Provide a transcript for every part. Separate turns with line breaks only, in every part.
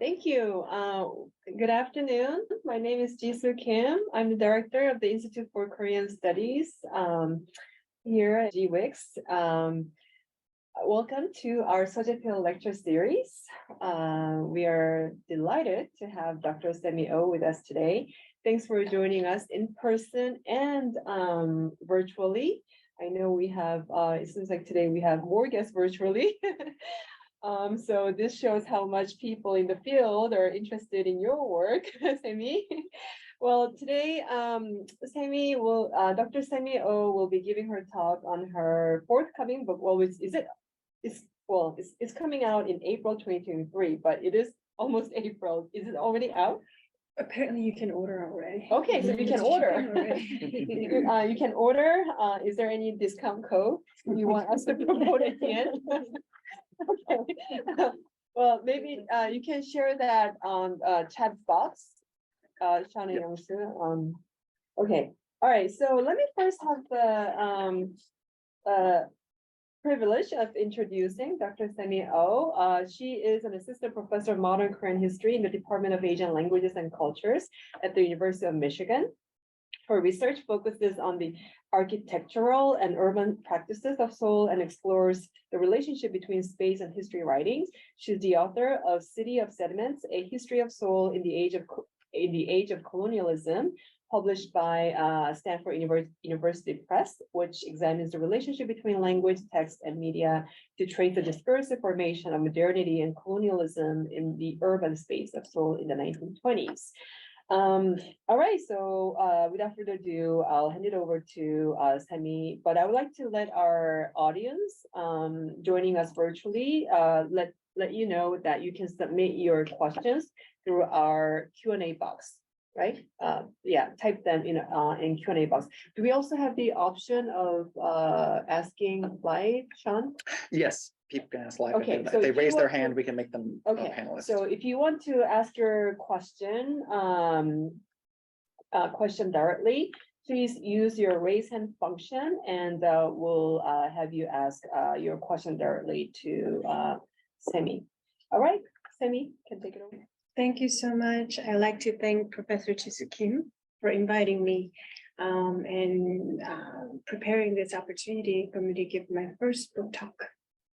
Thank you. Good afternoon. My name is Jisoo Kim. I'm the director of the Institute for Korean Studies here at GWIX. Welcome to our Jaipil lecture series. We are delighted to have Dr. Semi Oh with us today. Thanks for joining us in person and virtually. I know we have, it seems like today we have more guests virtually. So this shows how much people in the field are interested in your work, Semi. Well, today, Dr. Semi Oh will be giving her talk on her forthcoming book. Well, it's coming out in April 2023, but it is almost April. Is it already out?
Apparently you can order already.
Okay, so you can order. You can order. Is there any discount code you want us to promote at the end? Okay. Well, maybe you can share that on chat box, Sean and Youngsu. Okay. All right. So let me first have the privilege of introducing Dr. Semi Oh. She is an assistant professor of modern Korean history in the Department of Asian Languages and Cultures at the University of Michigan. Her research focuses on the architectural and urban practices of Seoul and explores the relationship between space and history writings. She's the author of City of Sediments, A History of Seoul in the Age of Colonialism, published by Stanford University Press, which examines the relationship between language, text, and media to trace the discursive formation of modernity and colonialism in the urban space of Seoul in the 1920s. All right, so without further ado, I'll hand it over to Semi, but I would like to let our audience joining us virtually let you know that you can submit your questions through our Q&A box, right? Yeah, type them in Q&A box. Do we also have the option of asking live, Sean?
Yes. People can ask live.
Okay,
if they raise their hand, we can make them panelists.
So if you want to ask your question directly, please use your raise hand function, and we'll have you ask your question directly to Semi. All right, Semi, can take it over.
Thank you so much. I'd like to thank Professor Jisoo Kim for inviting me and preparing this opportunity for me to give my first book talk.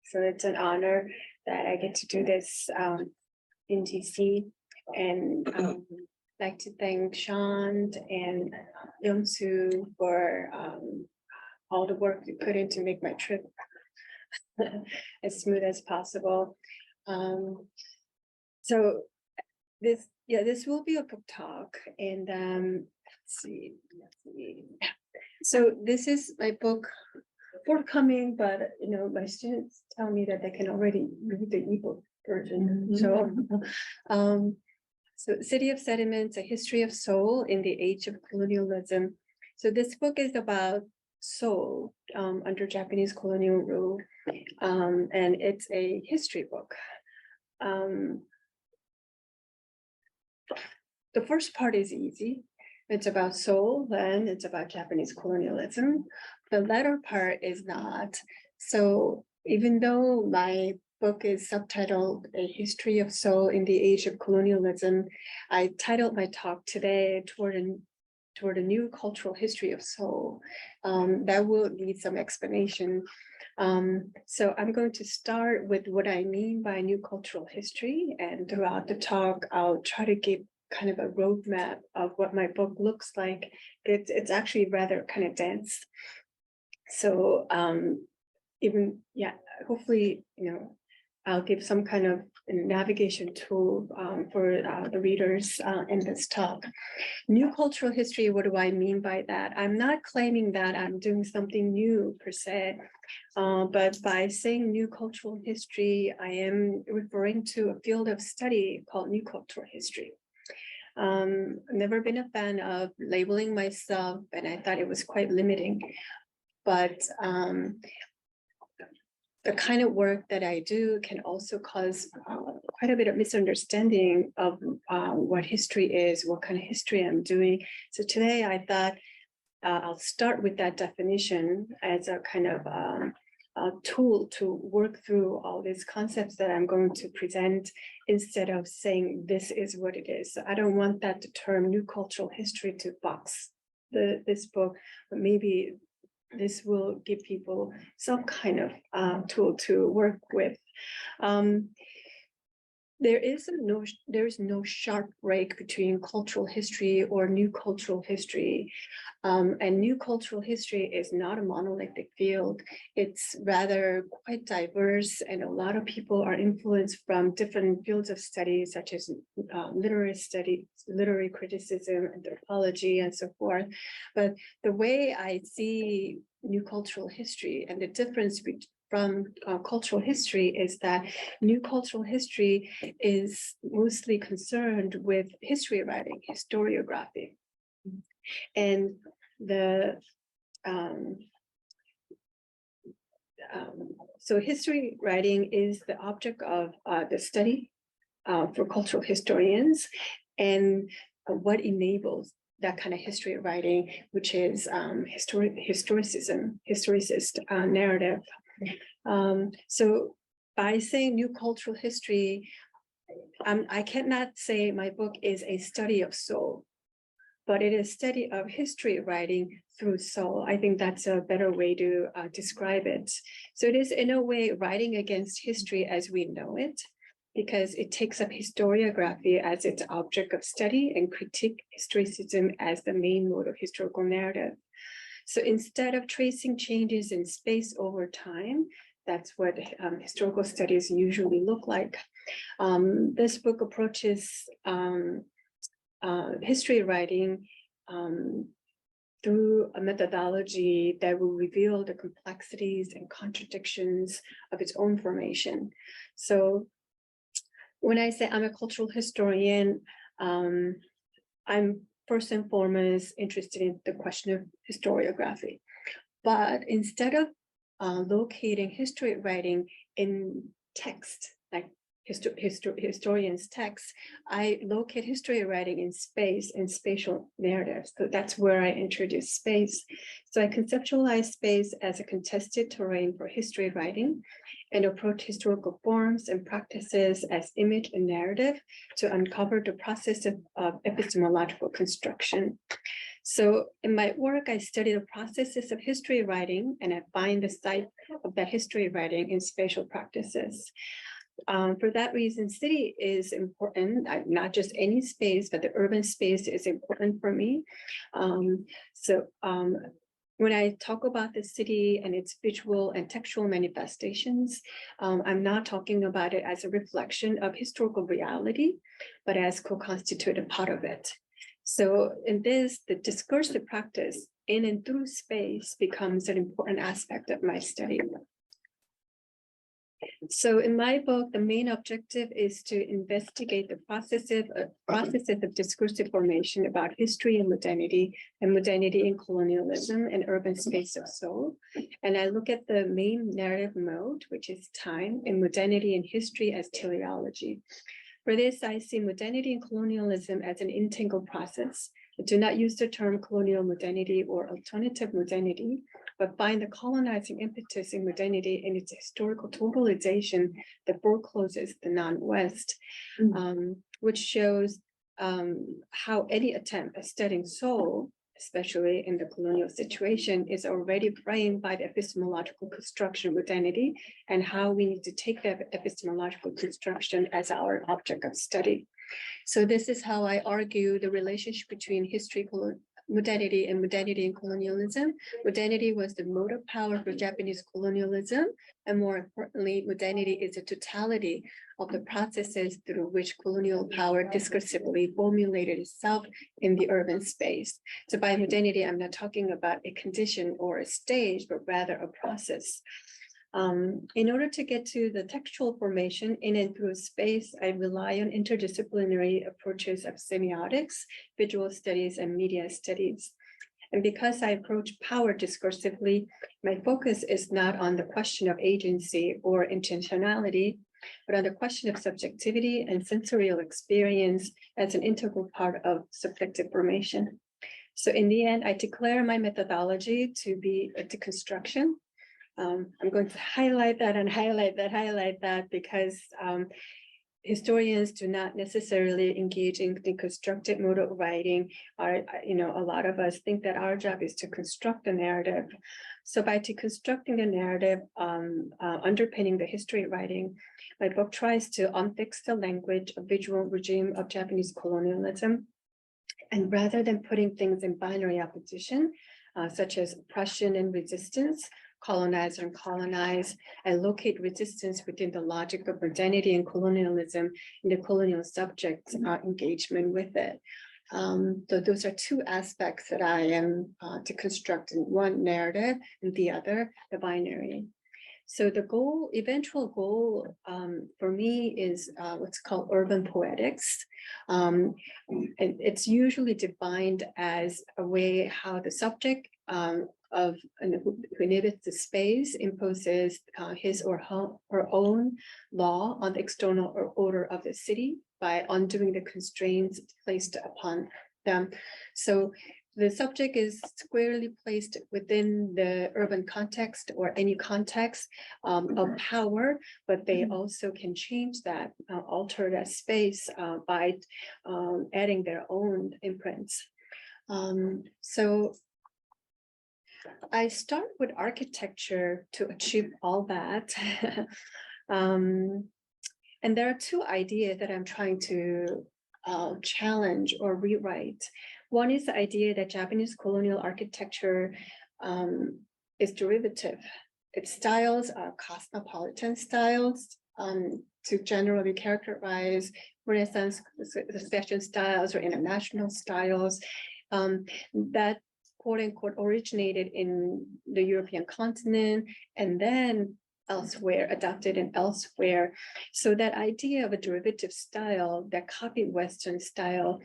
So it's an honor that I get to do this in DC, and I'd like to thank Sean and Youngsu for all the work you put in to make my trip as smooth as possible. So this will be a book talk, and let's see. So this is my book. Forthcoming, but my students tell me that they can already read the ebook version. Mm-hmm. So City of Sediments, A History of Seoul in the Age of Colonialism. So this book is about Seoul under Japanese colonial rule, and it's a history book. The first part is easy. It's about Seoul, then it's about Japanese colonialism. The latter part is not. So even though my book is subtitled A History of Seoul in the Age of Colonialism, I titled my talk today toward a new cultural history of Seoul. That will need some explanation. So I'm going to start with what I mean by new cultural history, and throughout the talk, I'll try to give kind of a roadmap of what my book looks like. It's actually rather kind of dense. So hopefully, I'll give some kind of navigation tool for the readers in this talk. New cultural history, what do I mean by that? I'm not claiming that I'm doing something new per se, but by saying new cultural history, I am referring to a field of study called new cultural history. I've never been a fan of labeling myself, and I thought it was quite limiting. But the kind of work that I do can also cause quite a bit of misunderstanding of what history is, what kind of history I'm doing. So today I thought I'll start with that definition as a kind of tool to work through all these concepts that I'm going to present instead of saying this is what it is. So I don't want that term new cultural history to box this book, but maybe this will give people some kind of tool to work with. There is no sharp break between cultural history or new cultural history. And new cultural history is not a monolithic field. It's rather quite diverse, and a lot of people are influenced from different fields of study, such as literary studies, literary criticism, anthropology, and so forth. But the way I see new cultural history and the difference from cultural history is that new cultural history is mostly concerned with history writing, historiography. And so history writing is the object of the study for cultural historians, and what enables that kind of history writing, which is historicist narrative. So by saying new cultural history, I cannot say my book is a study of Seoul, but it is a study of history writing through Seoul. I think that's a better way to describe it. So it is in a way writing against history as we know it, because it takes up historiography as its object of study and critique historicism as the main mode of historical narrative. So instead of tracing changes in space over time, that's what historical studies usually look like. This book approaches history writing through a methodology that will reveal the complexities and contradictions of its own formation. So when I say I'm a cultural historian, I'm first and foremost interested in the question of historiography. But instead of locating history writing in text, like historians' text, I locate history writing in space and spatial narratives. So that's where I introduce space. So I conceptualize space as a contested terrain for history writing, and approach historical forms and practices as image and narrative to uncover the process of epistemological construction. So in my work, I study the processes of history writing, and I find the site of that history writing in spatial practices. For that reason, city is important, not just any space, but the urban space is important for me. When I talk about the city and its visual and textual manifestations, I'm not talking about it as a reflection of historical reality, but as co-constituted part of it. So in this, the discursive practice in and through space becomes an important aspect of my study. So in my book, the main objective is to investigate the processes of discursive formation about history and modernity in colonialism and urban space of Seoul. And I look at the main narrative mode, which is time, and modernity and history as teleology. For this, I see modernity and colonialism as an entangled process. I do not use the term colonial modernity or alternative modernity, but find the colonizing impetus in modernity in its historical totalization that forecloses the non-West, which shows how any attempt at studying Seoul, especially in the colonial situation, is already framed by the epistemological construction of modernity, and how we need to take that epistemological construction as our object of study. So this is how I argue the relationship between modernity and colonialism. Modernity was the mode of power for Japanese colonialism, and more importantly, modernity is the totality of the processes through which colonial power discursively formulated itself in the urban space. So by modernity, I'm not talking about a condition or a stage, but rather a process. In order to get to the textual formation in and through space, I rely on interdisciplinary approaches of semiotics, visual studies, and media studies. And because I approach power discursively, my focus is not on the question of agency or intentionality, but on the question of subjectivity and sensorial experience as an integral part of subjective formation. So in the end, I declare my methodology to be a deconstruction I'm going to highlight that and highlight that because historians do not necessarily engage in the constructed mode of writing. A lot of us think that our job is to construct a narrative. So by deconstructing the narrative underpinning the history of writing, my book tries to unfix the language of visual regime of Japanese colonialism. And rather than putting things in binary opposition, such as oppression and resistance, colonizer and colonize, and locate resistance within the logic of modernity and colonialism in the colonial subject's engagement with it. So those are two aspects that I am deconstructing, one narrative and the other, the binary. So the eventual goal for me is what's called urban poetics. And it's usually defined as a way how the subject who inhabits the space imposes his or her own law on the external order of the city by undoing the constraints placed upon them. So the subject is squarely placed within the urban context or any context of power, but they also can change that, alter that space by adding their own imprints. So I start with architecture to achieve all that. And there are two ideas that I'm trying to challenge or rewrite. One is the idea that Japanese colonial architecture is derivative. Its styles are cosmopolitan styles to generally characterize Renaissance fashion styles or international styles that quote unquote originated in the European continent and then elsewhere, adopted and elsewhere. So that idea of a derivative style that copied Western style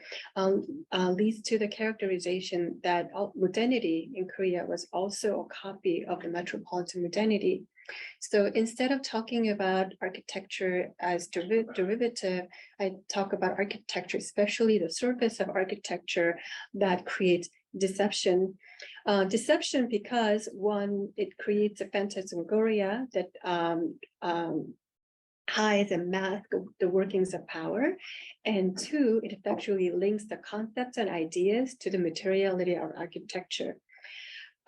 leads to the characterization that modernity in Korea was also a copy of the metropolitan modernity. So instead of talking about architecture as derivative, I talk about architecture, especially the surface of architecture that creates deception. Deception because one, it creates a phantasmagoria that hides and masks the workings of power. And two, it effectually links the concepts and ideas to the materiality of architecture.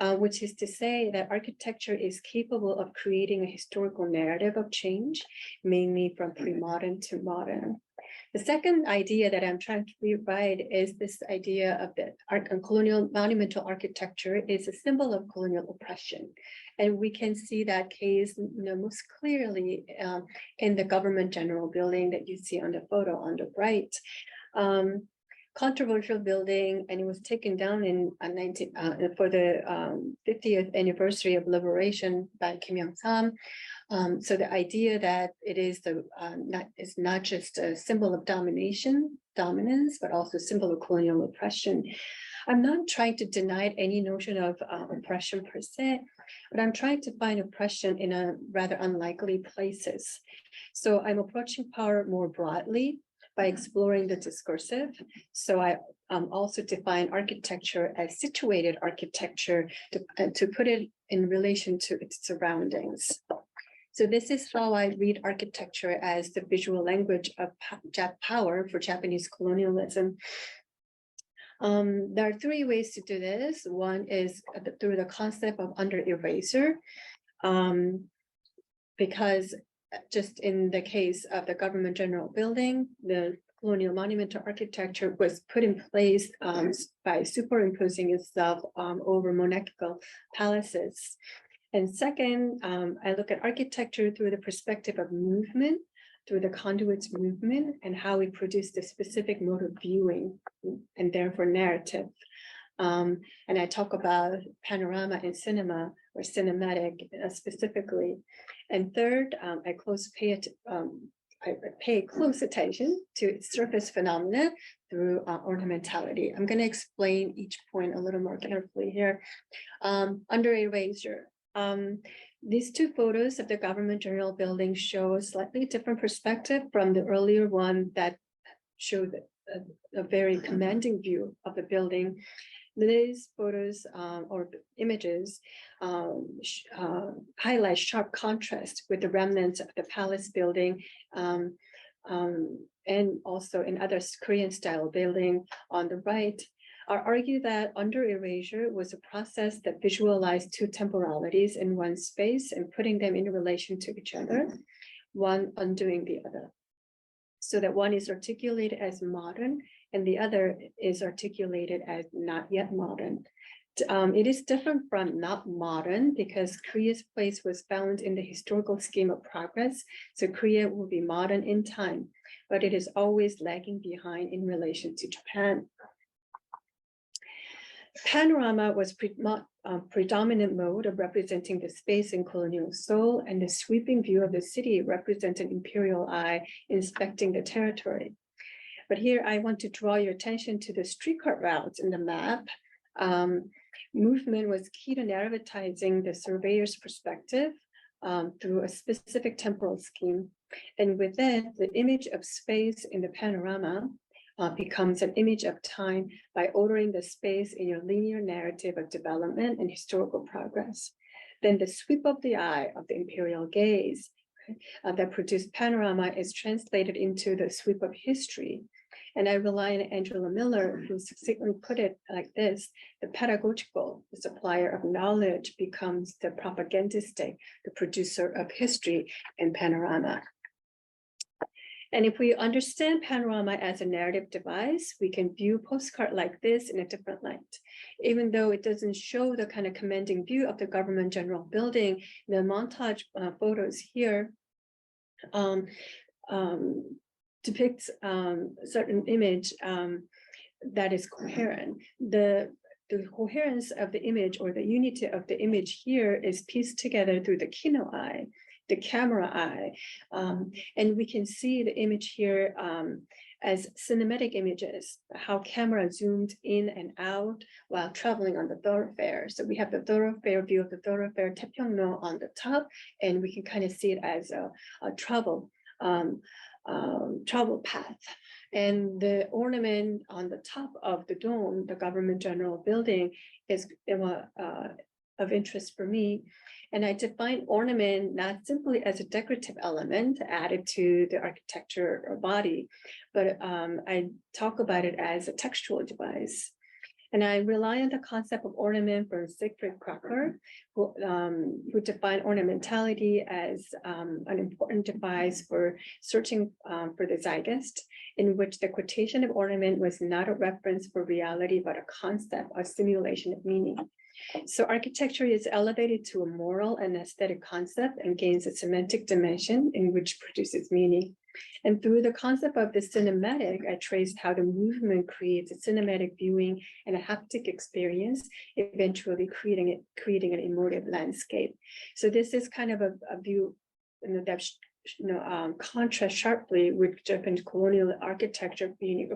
Which is to say that architecture is capable of creating a historical narrative of change, mainly from pre-modern to modern. The second idea that I'm trying to rewrite is this idea of the colonial monumental architecture is a symbol of colonial oppression. And we can see that case most clearly in the government general building that you see on the photo on the right. Controversial building, and it was taken down in for the 50th anniversary of liberation by Kim Young-sam. So the idea that it is not just a symbol of dominance, but also a symbol of colonial oppression. I'm not trying to deny any notion of oppression per se, but I'm trying to find oppression in a rather unlikely places. So I'm approaching power more broadly by exploring the discursive. So I also define architecture as situated architecture to put it in relation to its surroundings. So this is how I read architecture as the visual language of power for Japanese colonialism. There are three ways to do this. One is through the concept of under erasure, because just in the case of the government general building, the colonial monumental architecture was put in place by superimposing itself over monarchical palaces. And second, I look at architecture through the perspective of movement, through the conduits movement, and how we produce the specific mode of viewing and therefore narrative. And I talk about panorama in cinema or cinematic specifically. And third, I pay close attention to surface phenomena through ornamentality. I'm going to explain each point a little more carefully here. Under erasure. These two photos of the government general building show a slightly different perspective from the earlier one that showed a very commanding view of the building. These photos or images highlight sharp contrast with the remnants of the palace building and also in other Korean style building on the right. I argue that under erasure was a process that visualized two temporalities in one space and putting them in relation to each other, one undoing the other. So that one is articulated as modern and the other is articulated as not yet modern. It is different from not modern because Korea's place was found in the historical scheme of progress. So Korea will be modern in time, but it is always lagging behind in relation to Japan. Panorama was predominant mode of representing the space in colonial Seoul, and the sweeping view of the city represented imperial eye inspecting the territory. But here I want to draw your attention to the streetcar routes in the map. Movement was key to narrativizing the surveyor's perspective through a specific temporal scheme. And with that, the image of space in the panorama becomes an image of time by ordering the space in your linear narrative of development and historical progress. Then the sweep of the eye of the imperial gaze that produced panorama is translated into the sweep of history. And I rely on Angela Miller, who succinctly put it like this: the pedagogical, the supplier of knowledge, becomes the propagandistic, the producer of history and panorama. And if we understand panorama as a narrative device, we can view postcard like this in a different light. Even though it doesn't show the kind of commanding view of the government general building, the montage photos here depicts certain image that is coherent. The coherence of the image or the unity of the image here is pieced together through the kino eye, the camera eye, and we can see the image here as cinematic images, how camera zoomed in and out while traveling on the thoroughfare. So we have the thoroughfare view of the thoroughfare Taepyeongno on the top, and we can kind of see it as a travel path. And the ornament on the top of the dome, the government general building, is of interest for me. And I define ornament not simply as a decorative element added to the architecture or body, but I talk about it as a textual device. And I rely on the concept of ornament from Siegfried Crocker, who defined ornamentality as an important device for searching for the zeitgeist, in which the quotation of ornament was not a reference for reality, but a concept, a simulation of meaning. So architecture is elevated to a moral and aesthetic concept and gains a semantic dimension in which produces meaning. And through the concept of the cinematic, I traced how the movement creates a cinematic viewing and a haptic experience, eventually creating an emotive landscape. So this is kind of a view that contrasts sharply with Japanese colonial architecture being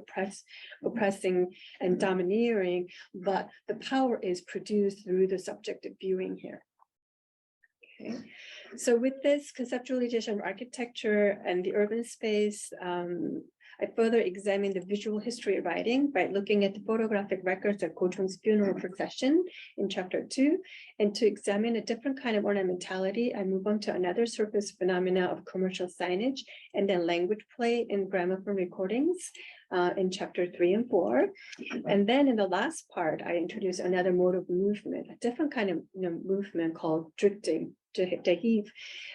oppressing and domineering, but the power is produced through the subjective viewing here. Okay. So with this conceptualization of architecture and the urban space, I further examined the visual history of writing by looking at the photographic records of Go Chung's funeral procession in chapter 2. And to examine a different kind of ornamentality, I move on to another surface phenomena of commercial signage and then language play in gramophone recordings in chapter 3 and 4. And then in the last part, I introduce another mode of movement, a different kind of movement called drifting,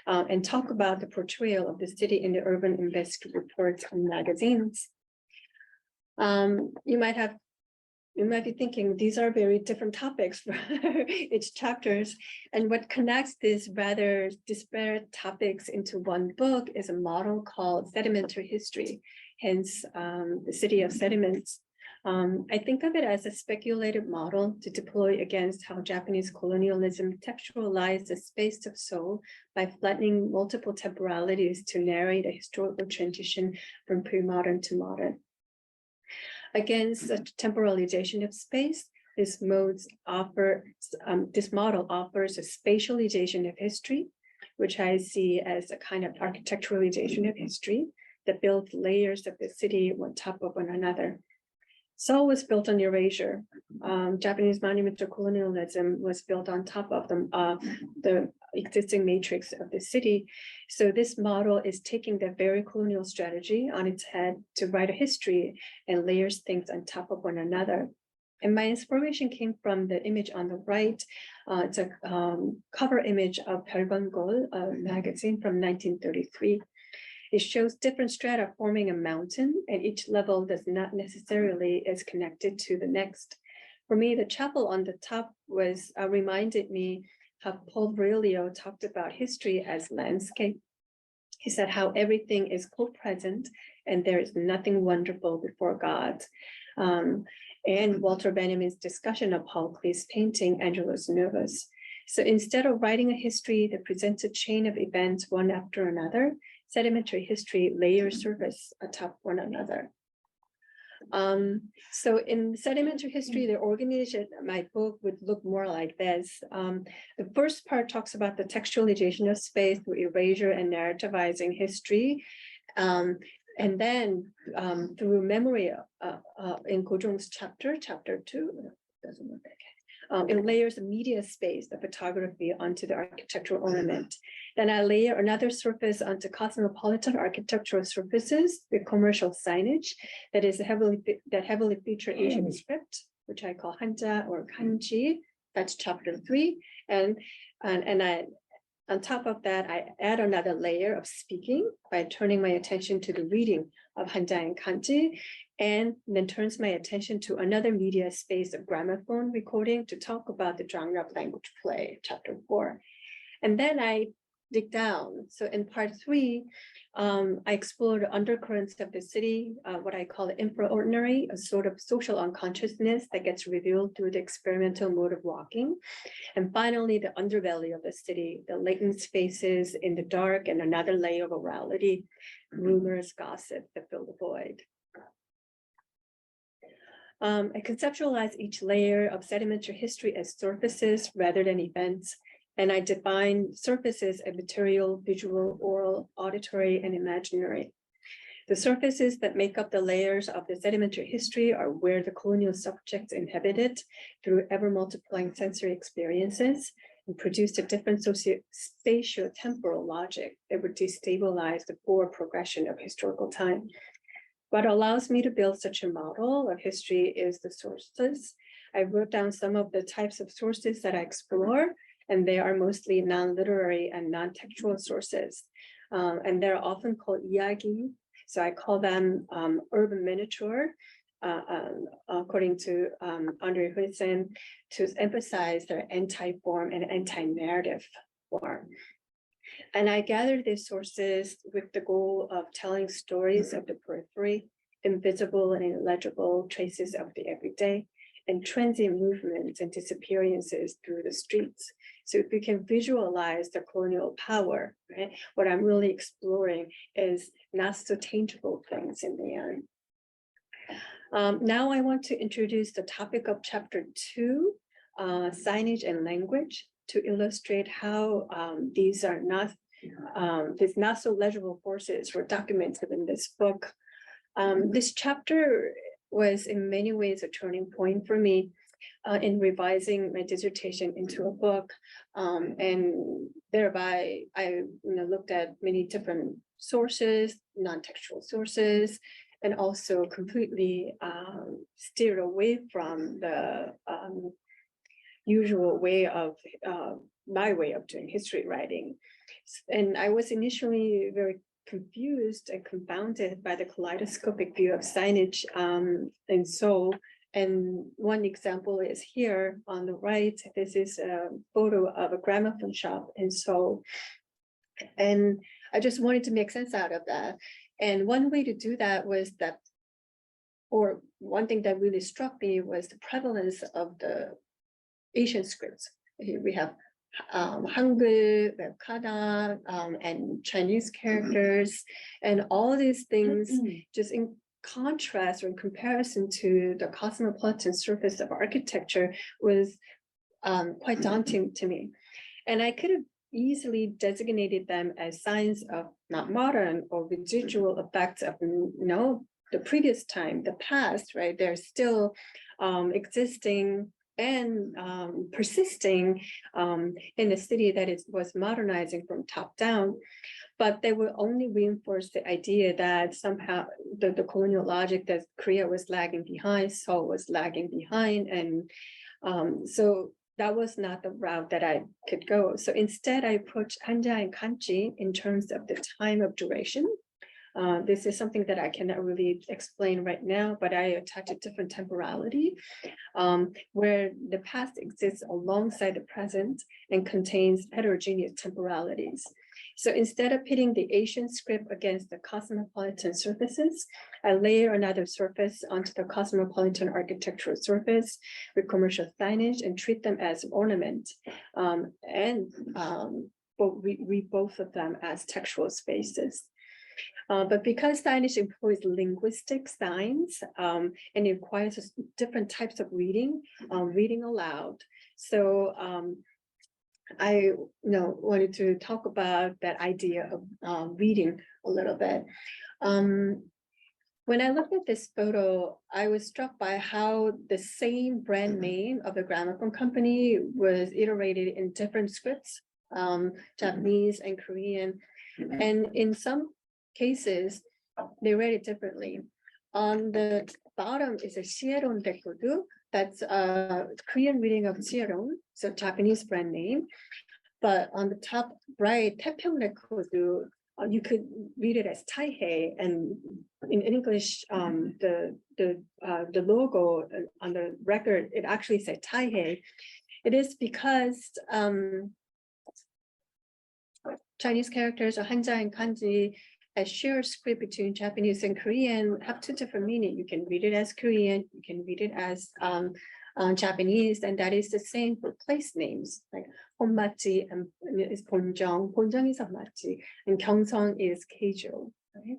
and talk about the portrayal of the city in the urban investigative reports and magazines. You might be thinking these are very different topics for each chapters, and what connects these rather disparate topics into one book is a model called sedimentary history, hence the city of sediments. I think of it as a speculative model to deploy against how Japanese colonialism textualized the space of Seoul by flattening multiple temporalities to narrate a historical transition from pre-modern to modern. Against the temporalization of space, this model offers a spatialization of history, which I see as a kind of architecturalization of history that builds layers of the city one top of one another. Seoul was built on erasure. Japanese monumental colonialism was built on top of the existing matrix of the city. So this model is taking that very colonial strategy on its head to write a history and layers things on top of one another. And my inspiration came from the image on the right. It's a cover image of 별건골, a magazine from 1933. It shows different strata forming a mountain, and each level does not necessarily is connected to the next. For me, the chapel on the top was reminded me how Paul Virilio talked about history as landscape. He said how everything is co-present and there is nothing wonderful before God. And Walter Benjamin's discussion of Paul Klee's painting, Angelus Novus. So instead of writing a history that presents a chain of events one after another, sedimentary history layers surface atop one another. So in sedimentary history, the organization of my book would look more like this. The first part talks about the textualization of space through erasure and narrativizing history. And then through memory in Go Jung's chapter 2, doesn't look okay. It layers the media space, the photography onto the architectural ornament. Then I layer another surface onto cosmopolitan architectural surfaces with commercial signage that heavily feature Asian script, which I call hanja or kanji. That's chapter 3. And I, on top of that, I add another layer of speaking by turning my attention to the reading of hanja and kanji, and then turns my attention to another media space of gramophone recording to talk about the genre of language play, chapter 4. And then I dig down. So in part 3, I explore the undercurrents of the city, what I call the infraordinary, a sort of social unconsciousness that gets revealed through the experimental mode of walking. And finally, the underbelly of the city, the latent spaces in the dark and another layer of orality, rumors, gossip that fill the void. I conceptualize each layer of sedimentary history as surfaces rather than events, and I define surfaces as material, visual, oral, auditory, and imaginary. The surfaces that make up the layers of the sedimentary history are where the colonial subjects inhabited through ever-multiplying sensory experiences and produced a different spatio-temporal logic that would destabilize the forward progression of historical time. What allows me to build such a model of history is the sources. I wrote down some of the types of sources that I explore, and they are mostly non-literary and non-textual sources. And they're often called 이야기. So I call them urban miniature, according to Andre Huizen, to emphasize their anti-form and anti-narrative form. And I gathered these sources with the goal of telling stories of the periphery, invisible and illegible traces of the everyday, and transient movements and disappearances through the streets. So if we can visualize the colonial power, right, what I'm really exploring is not so tangible things in the end. Now I want to introduce the topic of chapter 2, signage and language, to illustrate how these not so legible forces were documented in this book. This chapter was in many ways a turning point for me in revising my dissertation into a book, and thereby I looked at many different sources, non-textual sources, and also completely steered away from the usual way of my way of doing history writing. And I was initially very confused and confounded by the kaleidoscopic view of signage in Seoul. And one example is here on the right. This is a photo of a gramophone shop in Seoul. And I just wanted to make sense out of that. And one way to do that was that, or one thing that really struck me was the prevalence of the Asian scripts. Here we have Hangul, we have Kana, and Chinese characters, and all these things just in contrast or in comparison to the cosmopolitan surface of architecture was quite daunting to me. And I could have easily designated them as signs of not modern or residual effects of the previous time, the past, right? They're still existing and persisting in a city that was modernizing from top down. But they will only reinforce the idea that somehow the colonial logic that Korea was lagging behind, Seoul was lagging behind. And so that was not the route that I could go. So instead, I approached Hanja and Kanji in terms of the time of duration. This is something that I cannot really explain right now, but I attach a different temporality where the past exists alongside the present and contains heterogeneous temporalities. So instead of pitting the Asian script against the cosmopolitan surfaces, I layer another surface onto the cosmopolitan architectural surface with commercial signage and treat them as ornament read both of them as textual spaces. But because signage employs linguistic signs and it requires different types of reading aloud. So I wanted to talk about that idea of reading a little bit. When I looked at this photo, I was struck by how the same brand name of the gramophone company was iterated in different scripts, Japanese and Korean. And in some cases, they read it differently. On the bottom is a Sieron Dekodu. That's a Korean reading of Sieron, so Japanese brand name. But on the top right, Taepyeong Dekodu, you could read it as Taihei, and in English, the logo on the record, it actually said Taihei. It is because Chinese characters or Hanja and Kanji a shared script between Japanese and Korean have two different meanings. You can read it as Korean, you can read it as Japanese, and that is the same for place names. Like Honmachi is Bonjong, Bonjong is Honmachi, and Gyeongsang is Keijo. Right?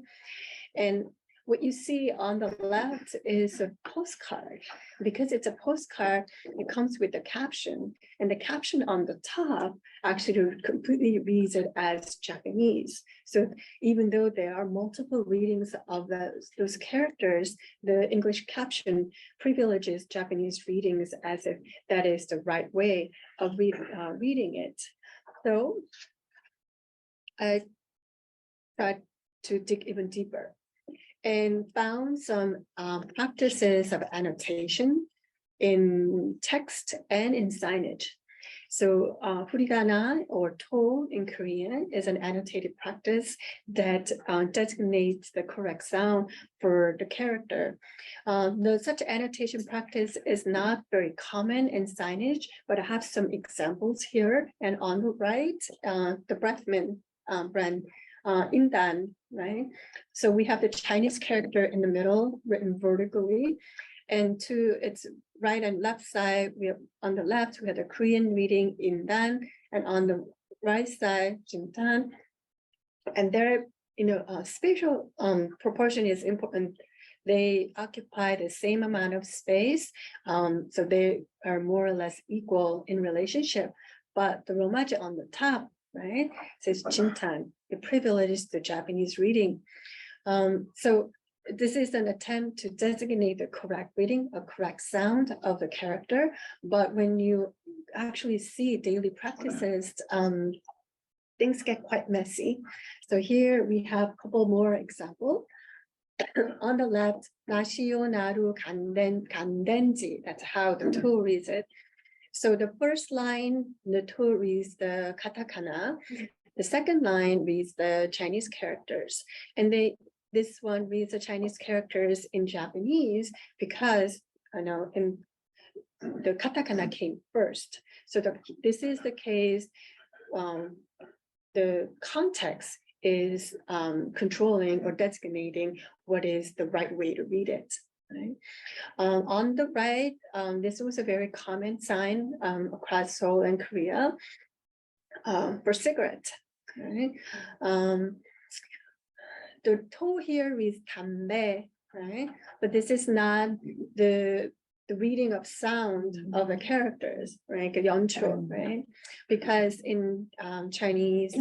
And what you see on the left is a postcard. Because it's a postcard, it comes with a caption, and the caption on the top actually completely reads it as Japanese. So even though there are multiple readings of those characters, the English caption privileges Japanese readings as if that is the right way of reading it. So I tried to dig even deeper and found some practices of annotation in text and in signage. So furigana or to in Korean is an annotated practice that designates the correct sound for the character. Such annotation practice is not very common in signage, but I have some examples here. And on the right, the Brethman brand, Indan, right? So we have the Chinese character in the middle written vertically, and to its right and left side, on the left, we have the Korean reading Indan, and on the right side, Jintan. And their spatial proportion is important. They occupy the same amount of space, so they are more or less equal in relationship. But the romaji on the top, right, says Jintan. It privileges the Japanese reading. So this is an attempt to designate the correct reading, a correct sound of the character. But when you actually see daily practices, things get quite messy. So here we have a couple more examples. On the left, Nashio Naru Kandenji, that's how the to reads it. So the first line, the to reads the katakana. The second line reads the Chinese characters, and this one reads the Chinese characters in Japanese because in the katakana came first. So this is the case. The context is controlling or designating what is the right way to read it. Right? On the right, this was a very common sign across Seoul and Korea for cigarette. Right? The to here is 담배, right? But this is not the the reading of sound of the characters, right? 그 연초, right? Because in Chinese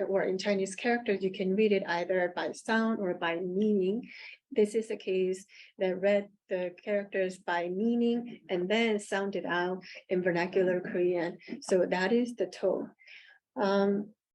or in Chinese characters, you can read it either by sound or by meaning. This is a case that read the characters by meaning and then sounded out in vernacular Korean. So that is the tone.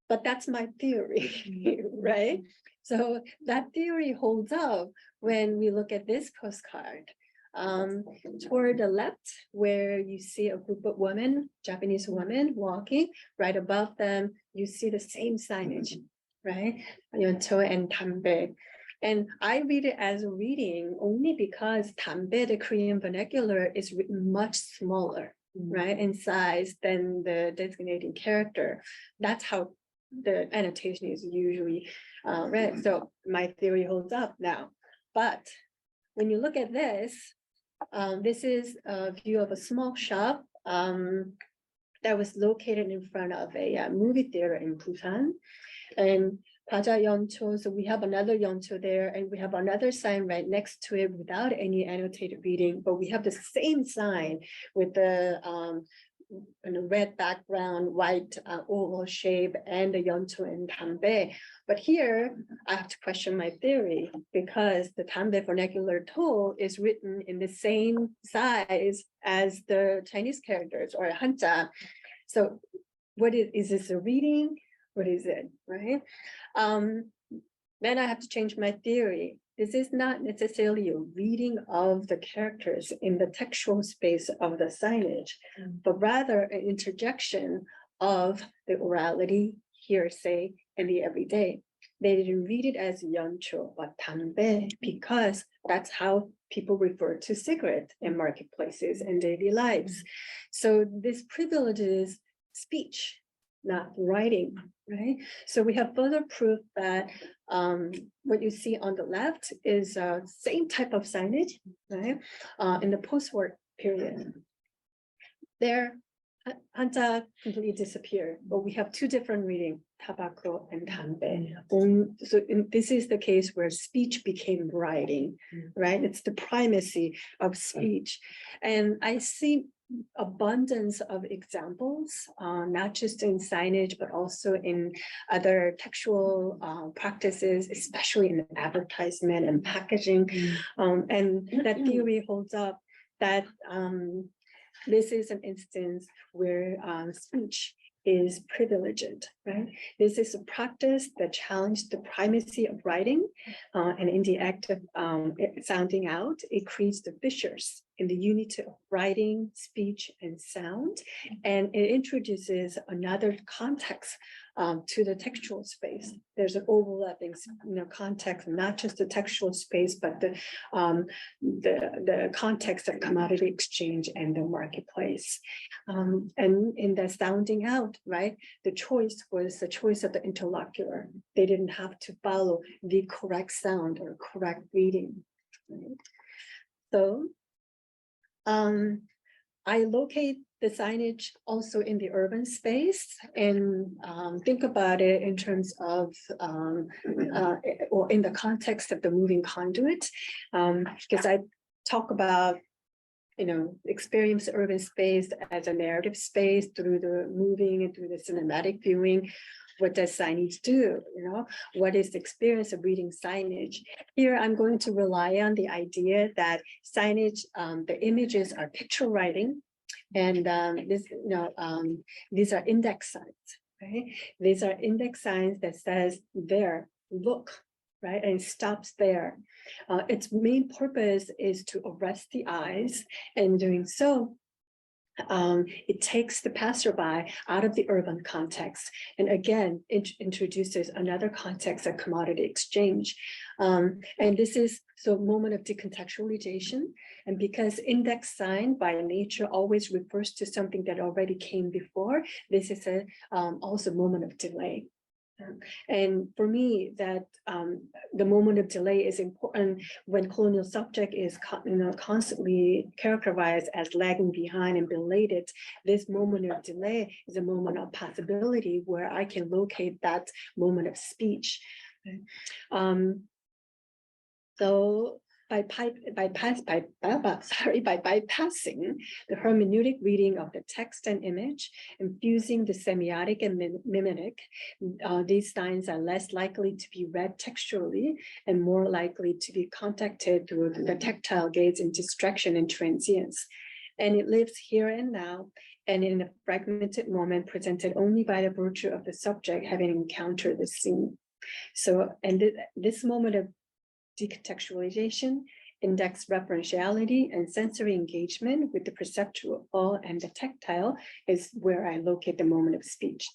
But that's my theory, right? So that theory holds up when we look at this postcard. Toward the left, where you see a group of women, Japanese women walking, right above them, you see the same signage, right? Yoncho and 담배. And I read it as a reading only because 담배, the Korean vernacular, is written much smaller, right, in size than the designating character. That's how the annotation is usually read. So my theory holds up now. But when you look at this, this is a view of a small shop that was located in front of a movie theater in Busan. And Paja Yeoncho, so we have another Yeoncho there, and we have another sign right next to it without any annotated reading, but we have the same sign with the red background, white oval shape, and the Yeoncho and 담배. But here, I have to question my theory because the 담배 vernacular tone is written in the same size as the Chinese characters or Hanja. So what is this a reading? What is it, right? Then I have to change my theory. This is not necessarily a reading of the characters in the textual space of the signage, but rather an interjection of the orality, hearsay, and the everyday. They didn't read it as Yeoncho, but 담배, because that's how people refer to cigarette in marketplaces and daily lives. So this privileges speech, not writing, right? So we have further proof that what you see on the left is same type of signage, right? In the post-war period. There, Hanja completely disappeared, but we have two different readings, tobacco and 담배. So this is the case where speech became writing, right? It's the primacy of speech. And I see abundance of examples, not just in signage, but also in other textual practices, especially in advertisement and packaging. And that theory holds up that this is an instance where speech is privileged, right? This is a practice that challenged the primacy of writing, and in the act of sounding out, it creates the fissures in the unity of writing, speech, and sound, and it introduces another context to the textual space. There's an overlapping, context, not just the textual space, but the context of commodity exchange and the marketplace. And in the sounding out, right, the choice was the choice of the interlocutor. They didn't have to follow the correct sound or correct reading. Right? So I locate the signage also in the urban space and think about it in terms of, or in the context of the moving conduit, because I talk about, experience urban space as a narrative space through the moving and through the cinematic viewing. What does signage do? What is the experience of reading signage? Here, I'm going to rely on the idea that signage, the images are picture writing, and these are index signs, right? These are index signs that says there, look, right? And it stops there. Its main purpose is to arrest the eyes, and doing so, it takes the passerby out of the urban context, and again, introduces another context of commodity exchange. And this is a moment of decontextualization. And because index sign by nature always refers to something that already came before, this is also a moment of delay. And for me, that the moment of delay is important when colonial subject is constantly characterized as lagging behind and belated. This moment of delay is a moment of possibility where I can locate that moment of speech. So by bypassing the hermeneutic reading of the text and image, infusing the semiotic and mimetic, these signs are less likely to be read textually and more likely to be contacted through the tactile gaze in distraction and transience. And it lives here and now, and in a fragmented moment presented only by the virtue of the subject having encountered the scene. So, and this moment of decontextualization, index referentiality, and sensory engagement with the perceptual and the tactile is where I locate the moment of speech.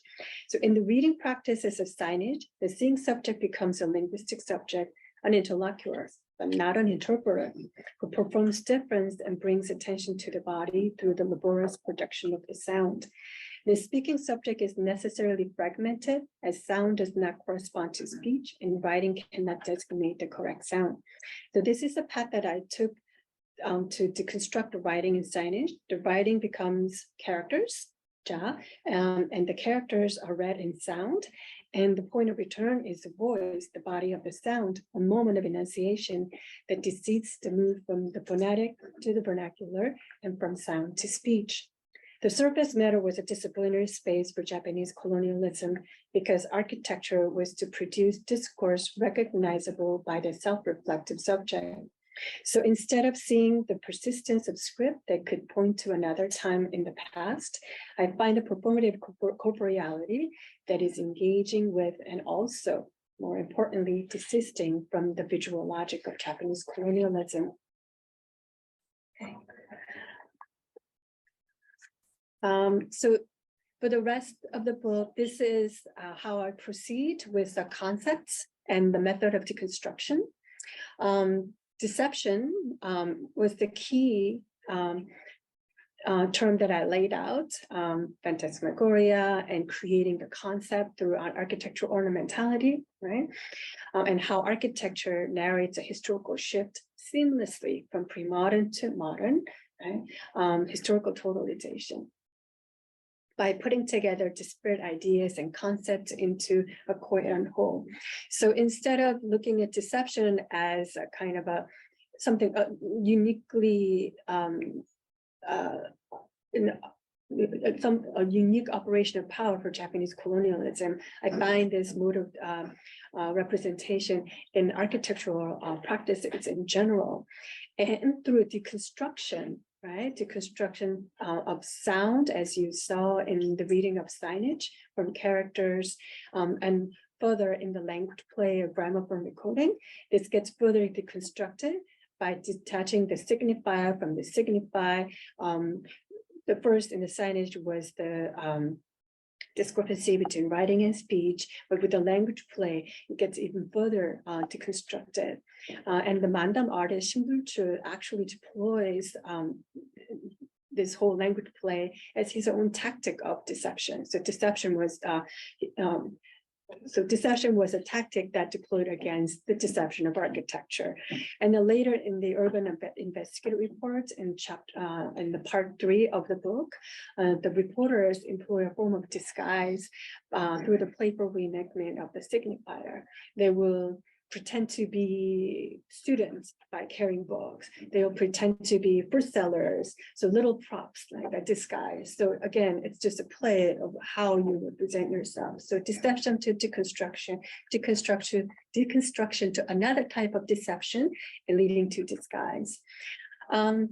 So in the reading practices of signage, the seeing subject becomes a linguistic subject, an interlocutor, but not an interpreter, who performs difference and brings attention to the body through the laborious production of the sound. The speaking subject is necessarily fragmented, as sound does not correspond to speech, and writing cannot designate the correct sound. So this is a path that I took to deconstruct the writing and signage. The writing becomes characters, and the characters are read in sound. And the point of return is the voice, the body of the sound, a moment of enunciation that decides to move from the phonetic to the vernacular and from sound to speech. The surface matter was a disciplinary space for Japanese colonialism because architecture was to produce discourse recognizable by the self-reflective subject. So instead of seeing the persistence of script that could point to another time in the past, I find a performative corporeality that is engaging with and also, more importantly, desisting from the visual logic of Japanese colonialism. Okay. So for the rest of the book, this is how I proceed with the concepts and the method of deconstruction. Deception was the key term that I laid out, phantasmagoria and creating the concept through architectural ornamentality, right? And how architecture narrates a historical shift seamlessly from pre-modern to modern, right? Historical totalization, by putting together disparate ideas and concepts into a coherent whole. So instead of looking at deception as a kind of something uniquely a unique operation of power for Japanese colonialism, I find this mode of representation in architectural practices in general, and through deconstruction, right? Deconstruction of sound, as you saw in the reading of signage from characters, and further in the language play of gramophone recording. This gets further deconstructed by detaching the signifier from the signify. The first in the signage was the discrepancy between writing and speech, but with the language play, it gets even further deconstructed. And the Mandam artist, Shimbulchu, actually deploys this whole language play as his own tactic of deception. So deception was a tactic that deployed against the deception of architecture. And then later in the urban investigative report in the part 3 of the book, the reporters employ a form of disguise through the playful reenactment of the signifier. They will pretend to be students by carrying books. They'll pretend to be fruit sellers. So little props like a disguise. So again, it's just a play of how you represent yourself. So deception to deconstruction, deconstruction to another type of deception, and leading to disguise. The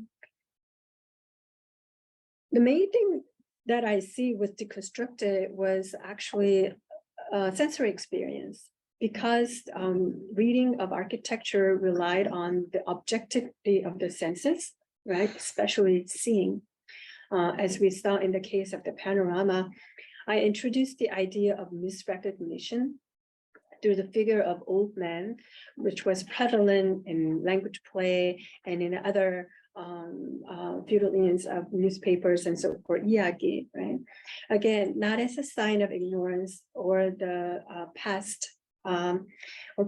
main thing that I see was deconstructed was actually sensory experience. Because reading of architecture relied on the objectivity of the senses, right? Especially seeing. As we saw in the case of the panorama, I introduced the idea of misrecognition through the figure of old man, which was prevalent in language play and in other feudalians of newspapers and so forth, iyagi, right? Again, not as a sign of ignorance or the past or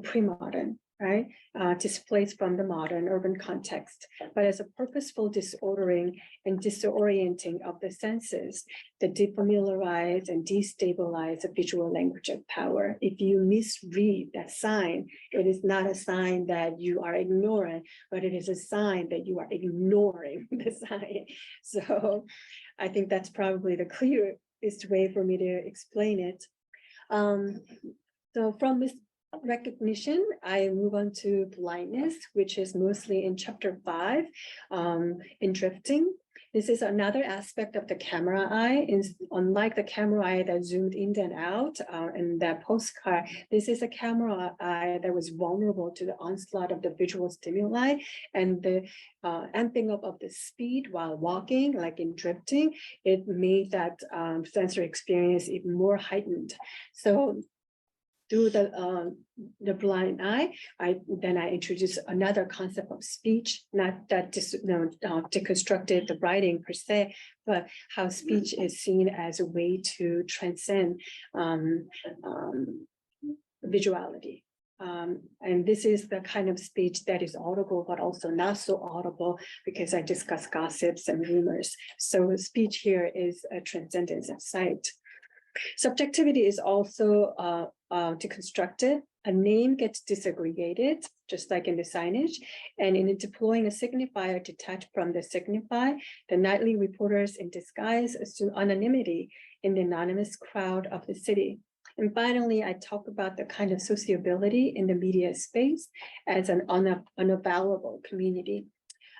pre-modern, right? Displaced from the modern urban context, but as a purposeful disordering and disorienting of the senses that defamiliarize and destabilize the visual language of power. If you misread that sign, it is not a sign that you are ignorant, but it is a sign that you are ignoring the sign. So I think that's probably the clearest way for me to explain it. So from this recognition, I move on to blindness, which is mostly in chapter 5, in drifting. This is another aspect of the camera eye. Unlike the camera eye that zoomed in and out in that postcard, this is a camera eye that was vulnerable to the onslaught of the visual stimuli and the amping up of the speed while walking, like in drifting. It made that sensory experience even more heightened. So through the blind eye, I introduced another concept of speech, not that deconstructed the writing per se, but how speech is seen as a way to transcend visuality. And this is the kind of speech that is audible, but also not so audible, because I discuss gossips and rumors. So speech here is a transcendence of sight. Subjectivity is also deconstructed. A name gets disaggregated, just like in the signage. And in deploying a signifier detached from the signify, the nightly reporters in disguise assume anonymity in the anonymous crowd of the city. And finally, I talk about the kind of sociability in the media space as an unavailable community.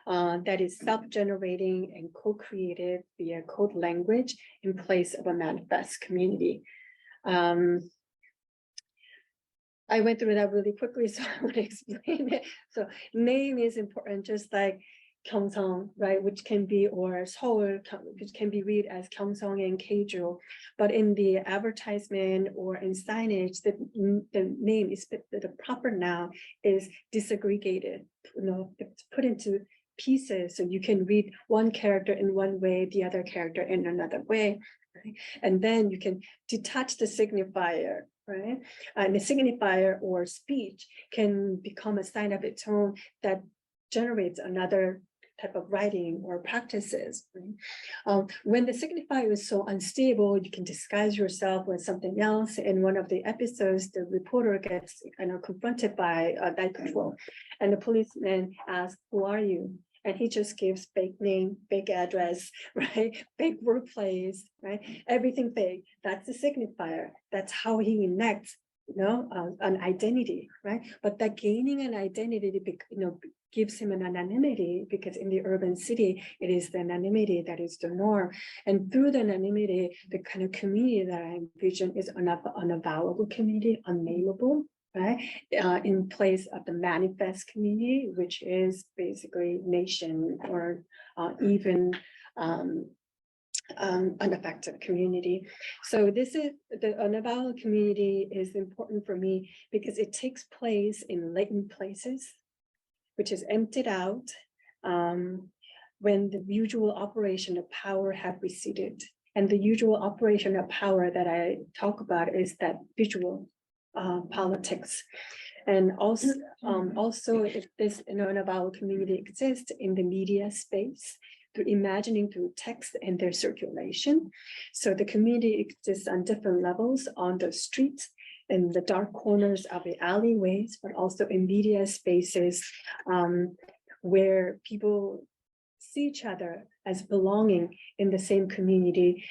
That is self-generating and co-created via code language in place of a manifest community. I went through that really quickly, so I want to explain it. So name is important, just like Gyeongsang, right, which can be, or Seoul, which can be read as Gyeongsang and Keju. But in the advertisement or in signage, the name is, the proper noun is disaggregated, it's put into pieces, so you can read one character in one way, the other character in another way, right? And then you can detach the signifier, right? And the signifier or speech can become a sign of its own that generates another type of writing or practices. Right? When the signifier is so unstable, you can disguise yourself with something else. In one of the episodes, the reporter gets confronted by night patrol, and the policeman asks, "Who are you?" And he just gives fake name, fake address, right? Fake workplace, right? Everything fake. That's the signifier. That's how he enacts, an identity, right? But that gaining an identity, gives him an anonymity, because in the urban city, it is the anonymity that is the norm. And through the anonymity, the kind of community that I envision is an unavowable community, unnameable, right? In place of the manifest community, which is basically nation or even unaffected community. So this is the unavowable community is important for me because it takes place in latent places, which is emptied out when the usual operation of power have receded. And the usual operation of power that I talk about is that visual politics. And also if this unavowable community exists in the media space, through imagining through text and their circulation. So the community exists on different levels, on the streets, in the dark corners of the alleyways, but also in media spaces where people see each other as belonging in the same community,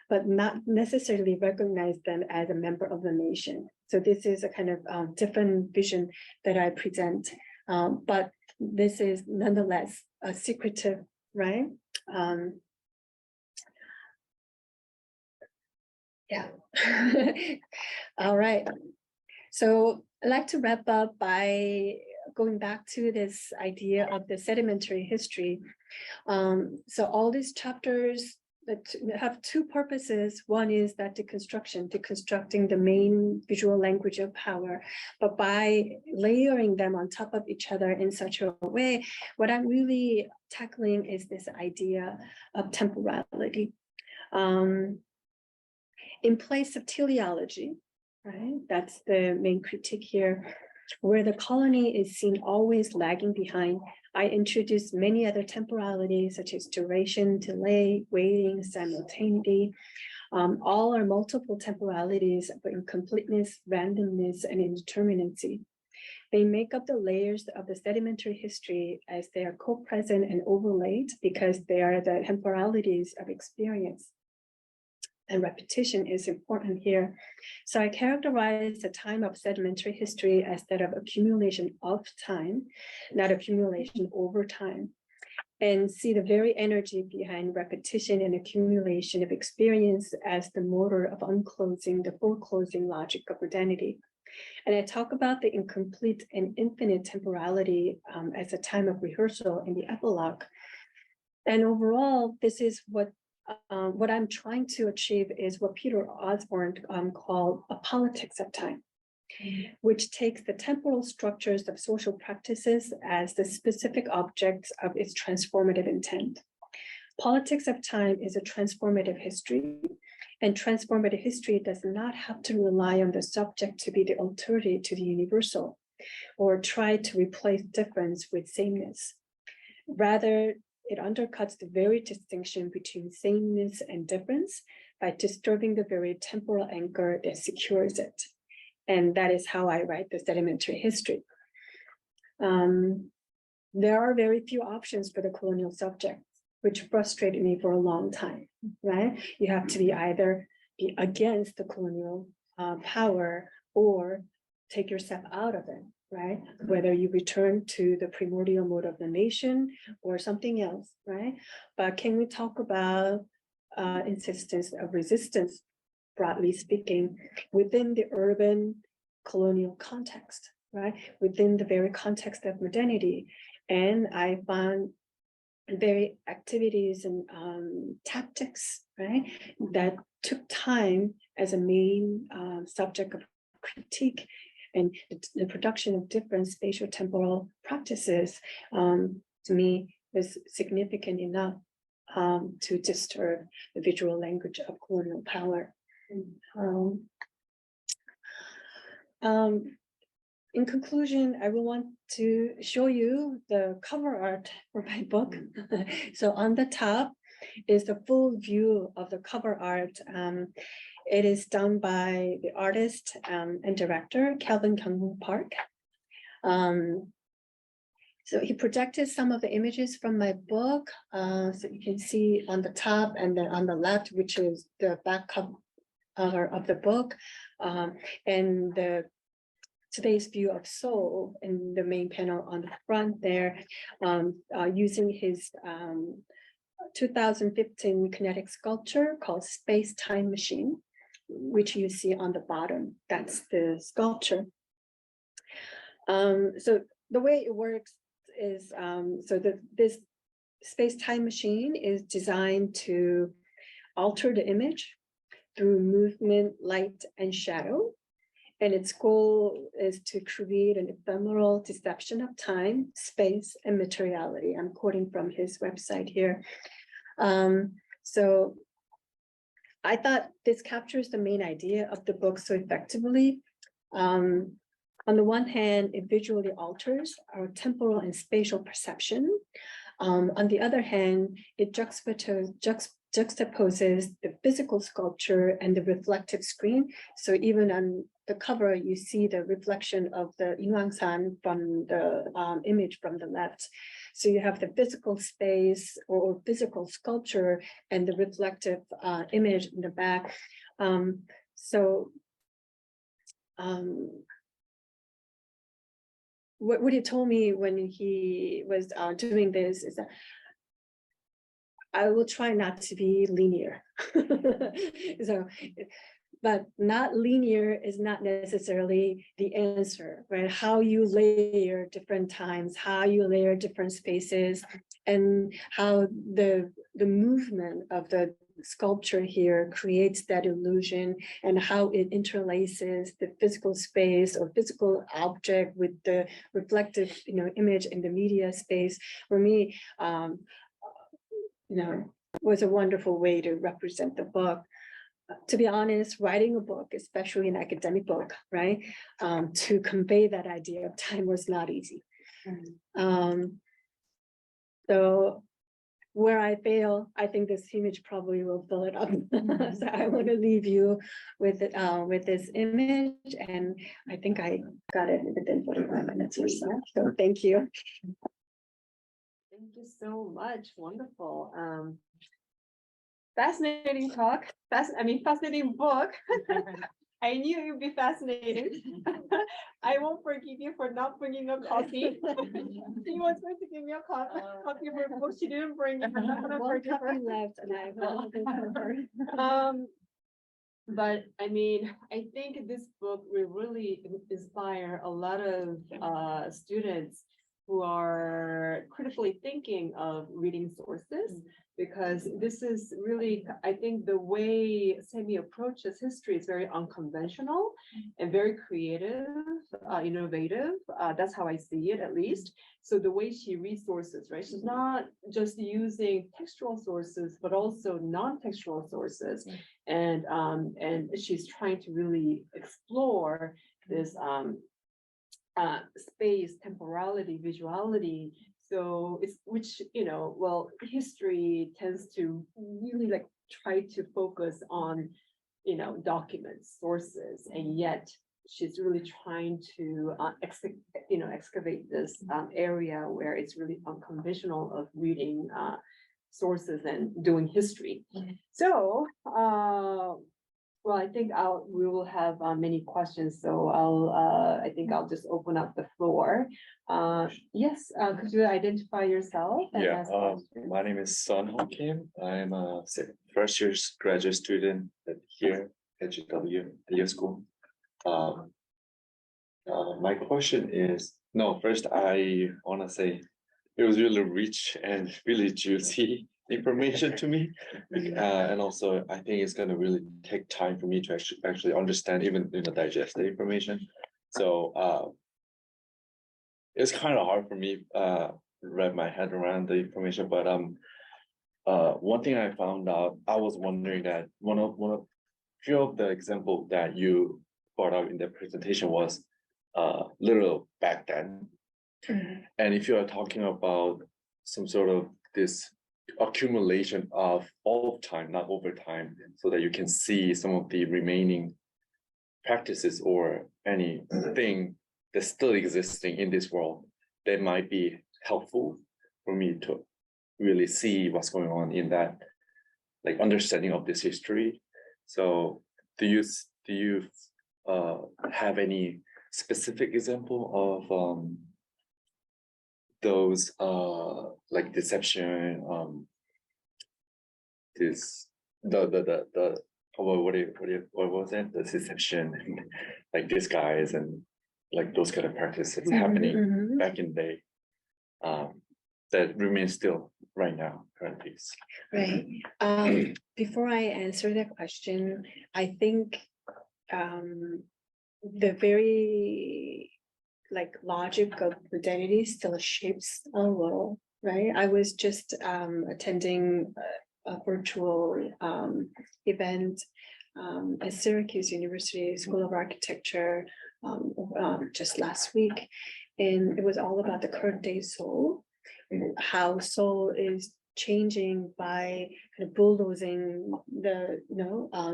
but not necessarily recognize them as a member of the nation. So this is a kind of different vision that I present, but this is nonetheless a secretive, right? Yeah. All right. So I'd like to wrap up by going back to this idea of the sedimentary history. So all these chapters that have two purposes. One is that deconstructing the main visual language of power, but by layering them on top of each other in such a way, what I'm really tackling is this idea of temporality. In place of teleology, right? That's the main critique here. Where the colony is seen always lagging behind, I introduce many other temporalities such as duration, delay, waiting, simultaneity. All are multiple temporalities of incompleteness, randomness, and indeterminacy. They make up the layers of the sedimentary history as they are co-present and overlaid because they are the temporalities of experience. And repetition is important here. So I characterize the time of sedimentary history as that of accumulation of time, not accumulation over time, and see the very energy behind repetition and accumulation of experience as the motor of unclosing, the foreclosing logic of identity. And I talk about the incomplete and infinite temporality as a time of rehearsal in the epilogue. And overall, this is what I'm trying to achieve is what Peter Osborne called a politics of time, which takes the temporal structures of social practices as the specific objects of its transformative intent. Politics of time is a transformative history, and transformative history does not have to rely on the subject to be the authority to the universal, or try to replace difference with sameness. Rather, it undercuts the very distinction between sameness and difference by disturbing the very temporal anchor that secures it. And that is how I write the sedimentary history. There are very few options for the colonial subject, which frustrated me for a long time, right? You have to be either be against the colonial power or take yourself out of it, right? Whether you return to the primordial mode of the nation or something else, right? But can we talk about insistence of resistance, broadly speaking, within the urban colonial context, right? Within the very context of modernity. And I found very activities and tactics, right, that took time as a main subject of critique, and the production of different spatial temporal practices to me was significant enough to disturb the visual language of colonial power. In conclusion, I will want to show you the cover art for my book. So on the top is the full view of the cover art. It is done by the artist and director, Calvin Kyung Park. So he projected some of the images from my book. So you can see on the top and then on the left, which is the back cover of the book. And today's view of Seoul in the main panel on the front there, using his 2015 kinetic sculpture called Space Time Machine, which you see on the bottom. That's the sculpture. So the way it works is, this Space Time Machine is designed to alter the image through movement, light, and shadow. And its goal is to create an ephemeral deception of time, space, and materiality. I'm quoting from his website here. So I thought this captures the main idea of the book so effectively. On the one hand, it visually alters our temporal and spatial perception. On the other hand, it juxtaposes the physical sculpture and the reflective screen. So even on the cover, you see the reflection of the Inwangsan from the image from the left. So you have the physical space or physical sculpture and the reflective image in the back. What he told me when he was doing this is that I will try not to be linear. But not linear is not necessarily the answer, right? How you layer different times, how you layer different spaces, and how the movement of the sculpture here creates that illusion, and how it interlaces the physical space or physical object with the reflective, image in the media space. For me, was a wonderful way to represent the book. to be honest, writing a book, especially an academic book, right, to convey that idea of time was not easy. So where I fail, I think this image probably will fill it up. So I want to leave you with this image, and I think I got it within 45 minutes or so. So thank you.
Thank you so much. Wonderful. Fascinating talk. Fascinating book. I knew it would be fascinating. I won't forgive you for not bringing a coffee. She was going to give me a copy of her book. She didn't bring it. I'm not gonna forgive her.
Left, and I will
But I mean, I think this book will really inspire a lot of students who are critically thinking of reading sources, because this is really, I think the way Semi approaches history is very unconventional and very creative, innovative. That's how I see it, at least. So the way she reads sources, right? She's not just using textual sources, but also non-textual sources. And she's trying to really explore this space, temporality, visuality. So it's, which, well, history tends to really like try to focus on, documents, sources, and yet she's really trying to excavate this area where it's really unconventional of reading sources and doing history. So well, I think we will have many questions, so I think I'll just open up the floor. Yes, could you identify yourself? And ask questions?
My name is Sun Ho Kim. I'm a first year graduate student here at GW School. My question is, first I want to say it was really rich and really juicy information to me, and also I think it's going to really take time for me to actually understand, even digest the information. So it's kind of hard for me wrap my head around the information. But one thing I found out, I was wondering that one of few of the example that you brought up in the presentation was literal back then. And if you are talking about some sort of this accumulation of all time, not over time, so that you can see some of the remaining practices or anything that's still existing in this world, that might be helpful for me to really see what's going on in that, like, understanding of this history. So do you have any specific example of those like deception, what was it, the deception, like disguise, and like those kind of practices happening back in the day, that remains still right now currently?
Right. Before I answer that question, I think the very logic of modernity still shapes our world, right? I was just attending a virtual event at Syracuse University School of Architecture just last week, and it was all about the current day Seoul, how Seoul is changing by kind of bulldozing the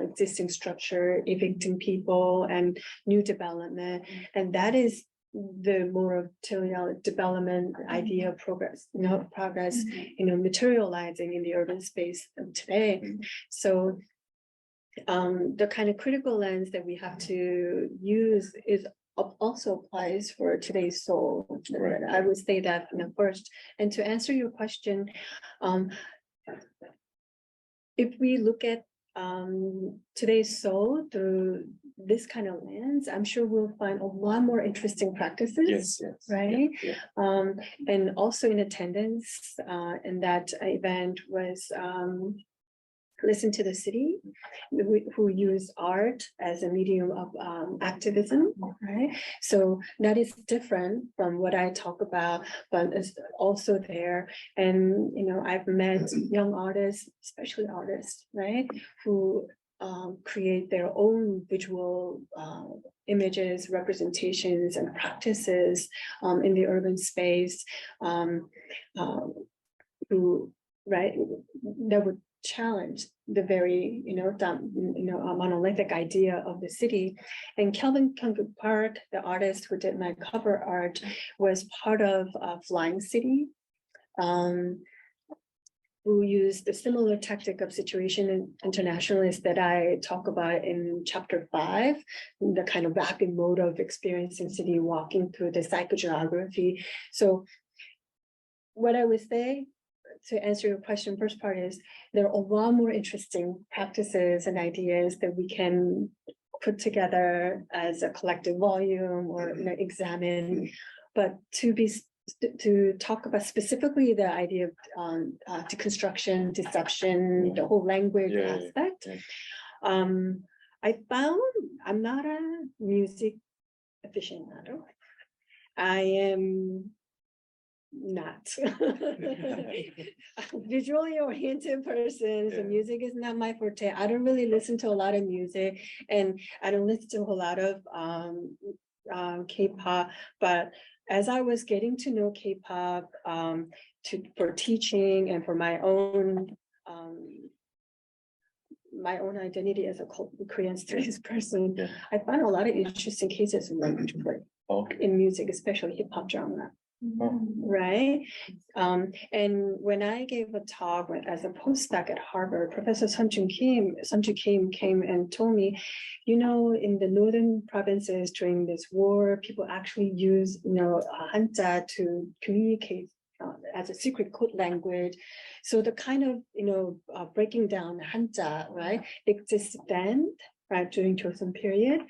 existing structure, evicting people, and new development, and that is the more material development idea of progress, materializing in the urban space of today. So the kind of critical lens that we have to use is also applies for today's Seoul. Right. I would say that first. And to answer your question, if we look at today's Seoul through this kind of lens, I'm sure we'll find a lot more interesting practices.
Yes.
Right.
Yeah.
And also in attendance in that event was Listen to the City, who use art as a medium of activism, right? So that is different from what I talk about, but it's also there. And I've met young artists, especially artists, right, who create their own visual images, representations, and practices in the urban space, who, right, that would challenge the very, monolithic idea of the city. And Kelvin Kungku Park, the artist who did my cover art, was part of Flying City, who used the similar tactic of situation internationalists that I talk about in chapter 5, the kind of rapid mode of experiencing city, walking through the psychogeography. So what I would say, to answer your question, first part is there are a lot more interesting practices and ideas that we can put together as a collective volume or examine, but to talk about specifically the idea of deconstruction, deception, the whole language aspect. I found I'm not a music aficionado. I am not a visually oriented person, so music is not my forte. I don't really listen to a lot of music, and I don't listen to a lot of K-pop, but as I was getting to know K-pop for teaching and for my own identity as a Korean studies person, I found a lot of interesting cases in language play in music, especially hip hop genre. Right. And when I gave a talk as a postdoc at Harvard, Professor Sun Jun Kim came and told me, in the northern provinces during this war, people actually use, Hanja to communicate as a secret code language. So the kind of, breaking down Hanja, right, exists then, right, during Joseon period.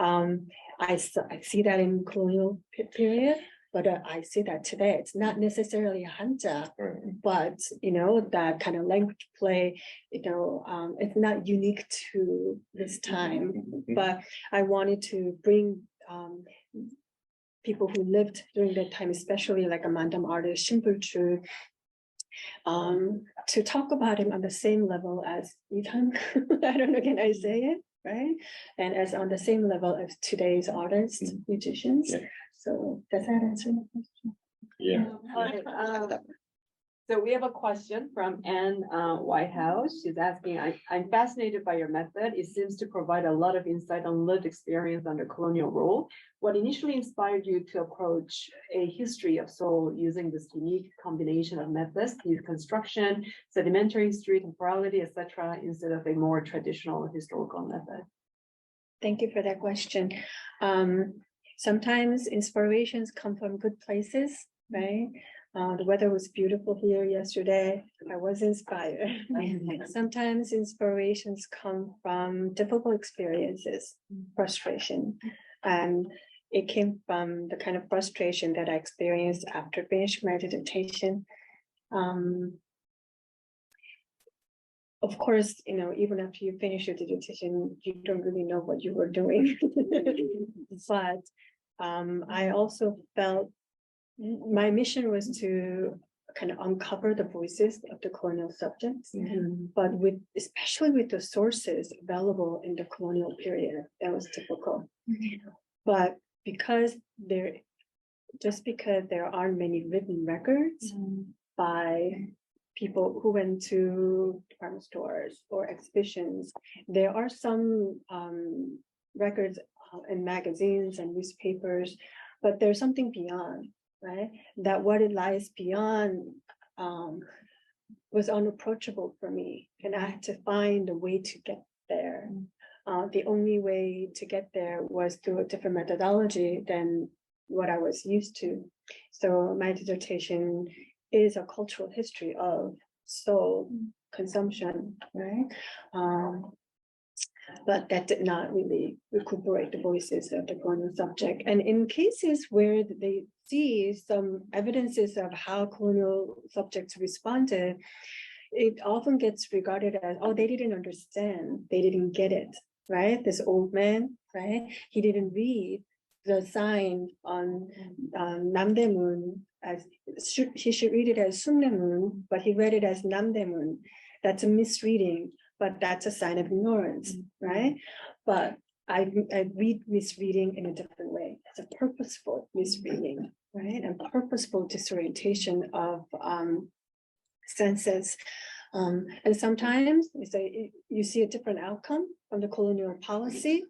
I see that in colonial period. But I see that today, it's not necessarily Hanja, but, that kind of language play, it's not unique to this time. But I wanted to bring people who lived during that time, especially like a Mandam artist, Shimpul Chu, to talk about him on the same level as Ethan. I don't know, can I say it? Right? And as on the same level as today's artists, musicians. So does that answer your question?
Yeah. So we have a question from Anne Whitehouse. She's asking, I'm fascinated by your method. It seems to provide a lot of insight on lived experience under colonial rule. What initially inspired you to approach a history of Seoul using this unique combination of methods, deconstruction, sedimentary history, temporality, etc., instead of a more traditional historical method?
Thank you for that question. Sometimes inspirations come from good places, right? The weather was beautiful here yesterday. I was inspired. Sometimes inspirations come from difficult experiences, frustration. And it came from the kind of frustration that I experienced after finishing my dissertation. Of course, even after you finish your dissertation, you don't really know what you were doing. But I also felt my mission was to kind of uncover the voices of the colonial subjects, but especially with the sources available in the colonial period, that was difficult. But because there aren't many written records by people who went to department stores or exhibitions, there are some records in magazines and newspapers, but there's something beyond, right? That what it lies beyond was unapproachable for me, and I had to find a way to get there. The only way to get there was through a different methodology than what I was used to. So my dissertation is a cultural history of Seoul consumption, right? But that did not really recuperate the voices of the colonial subject. And in cases where they see some evidences of how colonial subjects responded, it often gets regarded as, oh, they didn't understand, they didn't get it, right? This old man, right? He didn't read the sign on Namdaemun as he should read it as Sungnaemun, but he read it as Namdaemun. That's a misreading. but that's a sign of ignorance, right? But I read misreading in a different way. It's a purposeful misreading, right? And purposeful disorientation of senses. And sometimes you see a different outcome from the colonial policy.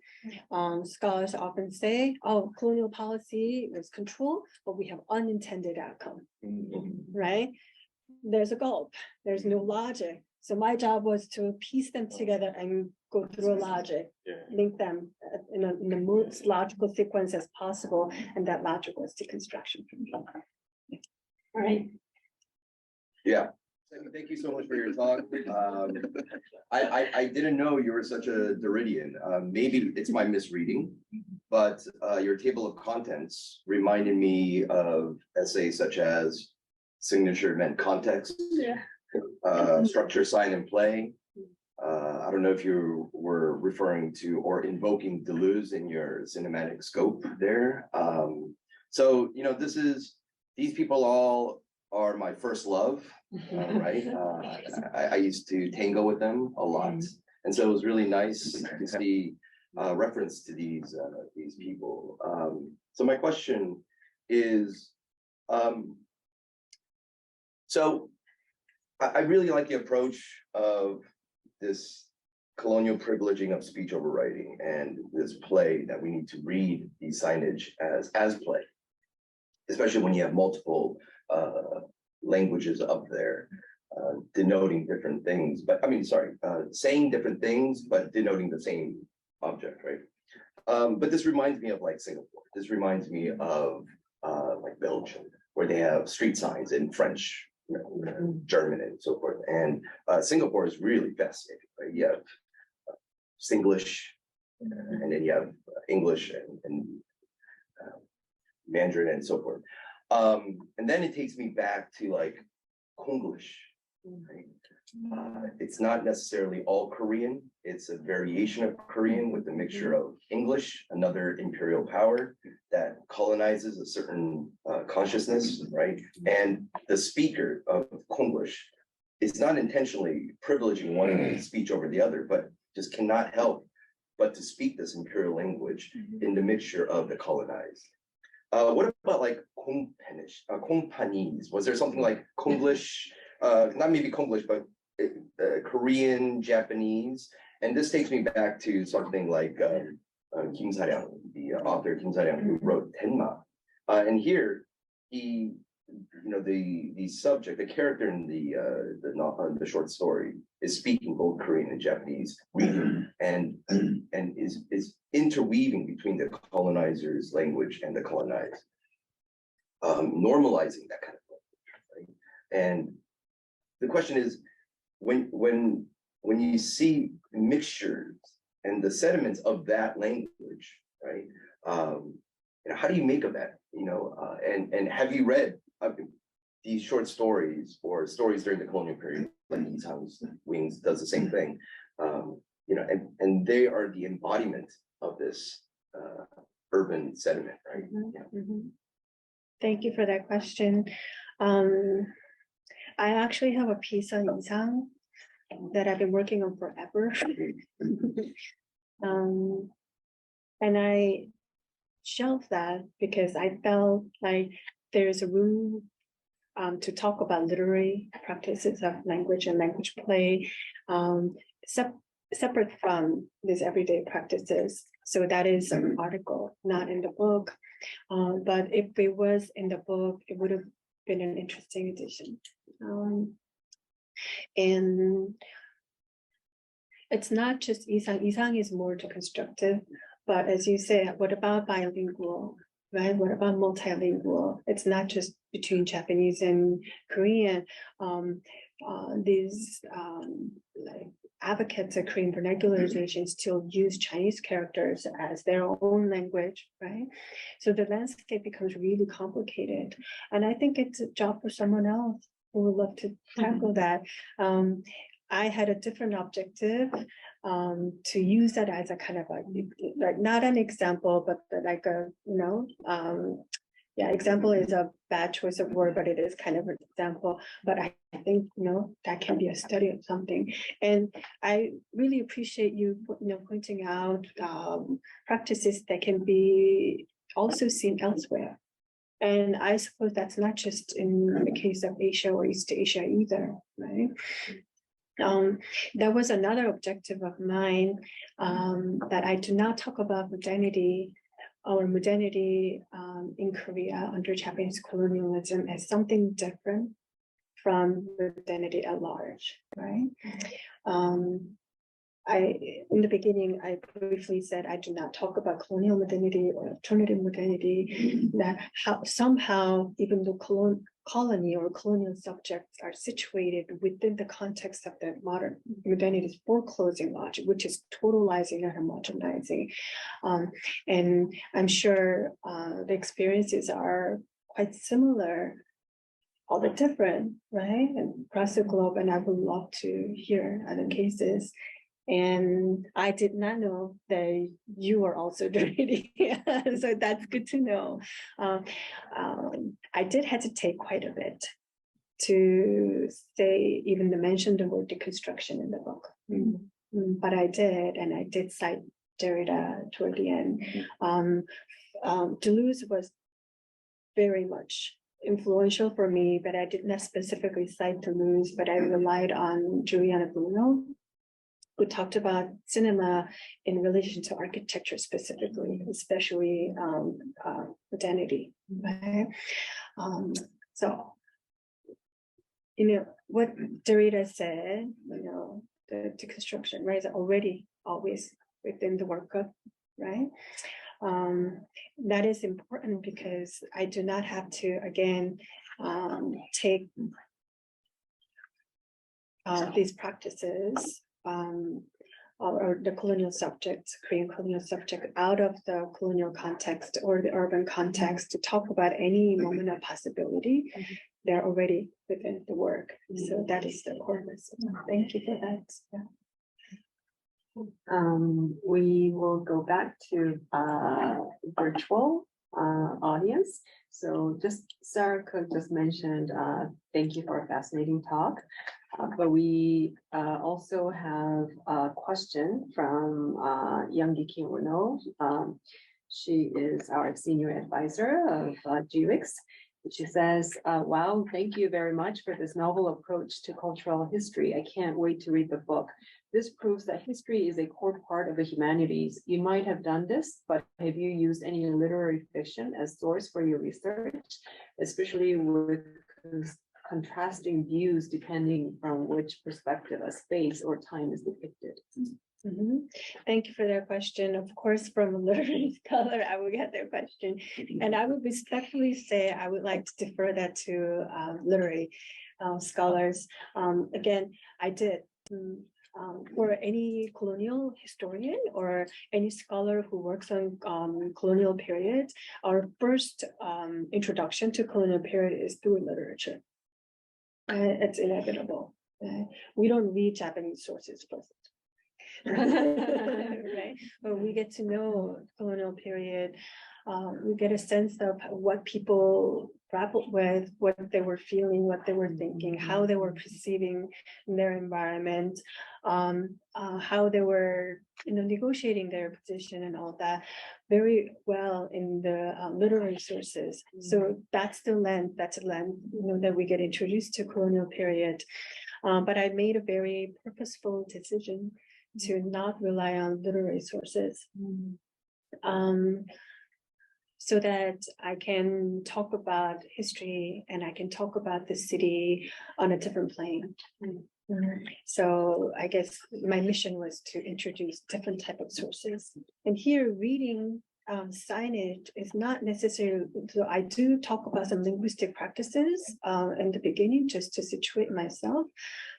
Scholars often say, oh, colonial policy is control, but we have unintended outcome, right? There's a gulp, there's no logic. So my job was to piece them together and go through a logic, link them in the most logical sequence as possible, and that logic was deconstruction.
All right.
Yeah. Thank you so much for your talk. I didn't know you were such a Derridian. Maybe it's my misreading, but your table of contents reminded me of essays such as signature meant context, structure, sign, and play. I don't know if you were referring to or invoking Deleuze in your cinematic scope there. So, you know, these people all are my first love, right? I used to tango with them a lot. And so it was really nice to see reference to these people. So my question is, so I really like the approach of this colonial privileging of speech over writing and this play that we need to read the signage as play, especially when you have multiple languages up there denoting different things, but I mean, sorry, saying different things, but denoting the same object, right? But this reminds me of like Singapore. This reminds me of like Belgium, where they have street signs in French, you know, German, and so forth. And Singapore is really fascinating, right? You have Singlish, and then you have English and Mandarin and so forth. And then it takes me back to like Konglish, right? It's not necessarily all Korean. It's a variation of Korean with a mixture of English, another imperial power that colonizes a certain consciousness, right? And the speaker of Konglish is not intentionally privileging one speech over the other, but just cannot help but to speak this imperial language in the mixture of the colonized. What about like Kongpanese? Was there something like Konglish, not maybe Konglish, but Korean, Japanese? And this takes me back to something like Kim Sa-ryang, the author Kim Sa-ryang, who wrote Tenma. And here, he, you know, the subject, the character in the short story is speaking both Korean and Japanese, and is interweaving between the colonizer's language and the colonized, normalizing that kind of language, right? And the question is, when you see mixtures and the sediments of that language, right? You know, how do you make of that? You know, and have you read these short stories or stories during the colonial period? Like These Hung's Wings does the same thing. You know, and they are the embodiment of this urban sediment, right?
Thank you for that question. I actually have a piece on Isang that I've been working on forever. And I shelved that because I felt like there's a room to talk about literary practices of language and language play, separate from these everyday practices. So that is an article, not in the book. But if it was in the book, it would have been an interesting addition. And it's not just Isang. Isang is more deconstructive, but as you say, what about bilingual, right? What about multilingual? It's not just between Japanese and Korean. These like advocates of Korean vernacularization still use Chinese characters as their own language, right? So the landscape becomes really complicated. And I think it's a job for someone else who would love to tackle that. I had a different objective to use that as a kind of like not an example, but like a, you know, Yeah, example is a bad choice of word, but it is kind of an example. But I think, that can be a study of something. And I really appreciate you, pointing out practices that can be also seen elsewhere. And I suppose that's not just in the case of Asia or East Asia either, right? That was another objective of mine, that I do not talk about modernity in Korea under Japanese colonialism as something different from modernity at large, right? In the beginning, I briefly said I do not talk about colonial modernity or alternative modernity, that somehow, even though colony or colonial subjects are situated within the context of the modern modernity's foreclosing logic, which is totalizing and homogenizing. And I'm sure the experiences are quite similar, although different, right? And across the globe, and I would love to hear other cases. And I did not know that you were also doing it, so that's good to know. I did hesitate quite a bit to say, even to mention the word deconstruction in the book. But I did, and I did cite Derrida toward the end. Deleuze was very much influential for me, but I did not specifically cite Deleuze, but I relied on Juliana Bruno, who talked about cinema in relation to architecture specifically, especially modernity, right? So, what Derrida said, the deconstruction, right, is already always within the workup, right? That is important because I do not have to, again, take these practices or the colonial subject, Korean colonial subject, out of the colonial context or the urban context to talk about any moment of possibility. They're already within the work. So that is the core message. Thank you for that. Yeah.
We will go back to virtual audience. So Sarah Cook just mentioned, thank you for a fascinating talk. But we also have a question from Youngi Kim Uno. She is our senior advisor of GWIX. She says, wow, thank you very much for this novel approach to cultural history. I can't wait to read the book. This proves that history is a core part of the humanities. You might have done this, but have you used any literary fiction as source for your research, especially with contrasting views depending from which perspective a space or time is depicted?
Thank you for that question. Of course, from a literary scholar, I will get their question. And I would respectfully say I would like to defer that to literary scholars. Again, I did. For any colonial historian or any scholar who works on colonial periods, our first introduction to colonial period is through literature. It's inevitable. We don't read Japanese sources first. Right? But we get to know colonial period. We get a sense of what people grappled with, what they were feeling, what they were thinking, how they were perceiving their environment, how they were, negotiating their position and all that very well in the literary sources. So that's the lens, that we get introduced to colonial period. But I made a very purposeful decision to not rely on literary sources. So that I can talk about history and I can talk about the city on a different plane. So I guess my mission was to introduce different type of sources. And here reading signage is not necessarily, so I do talk about some linguistic practices in the beginning just to situate myself,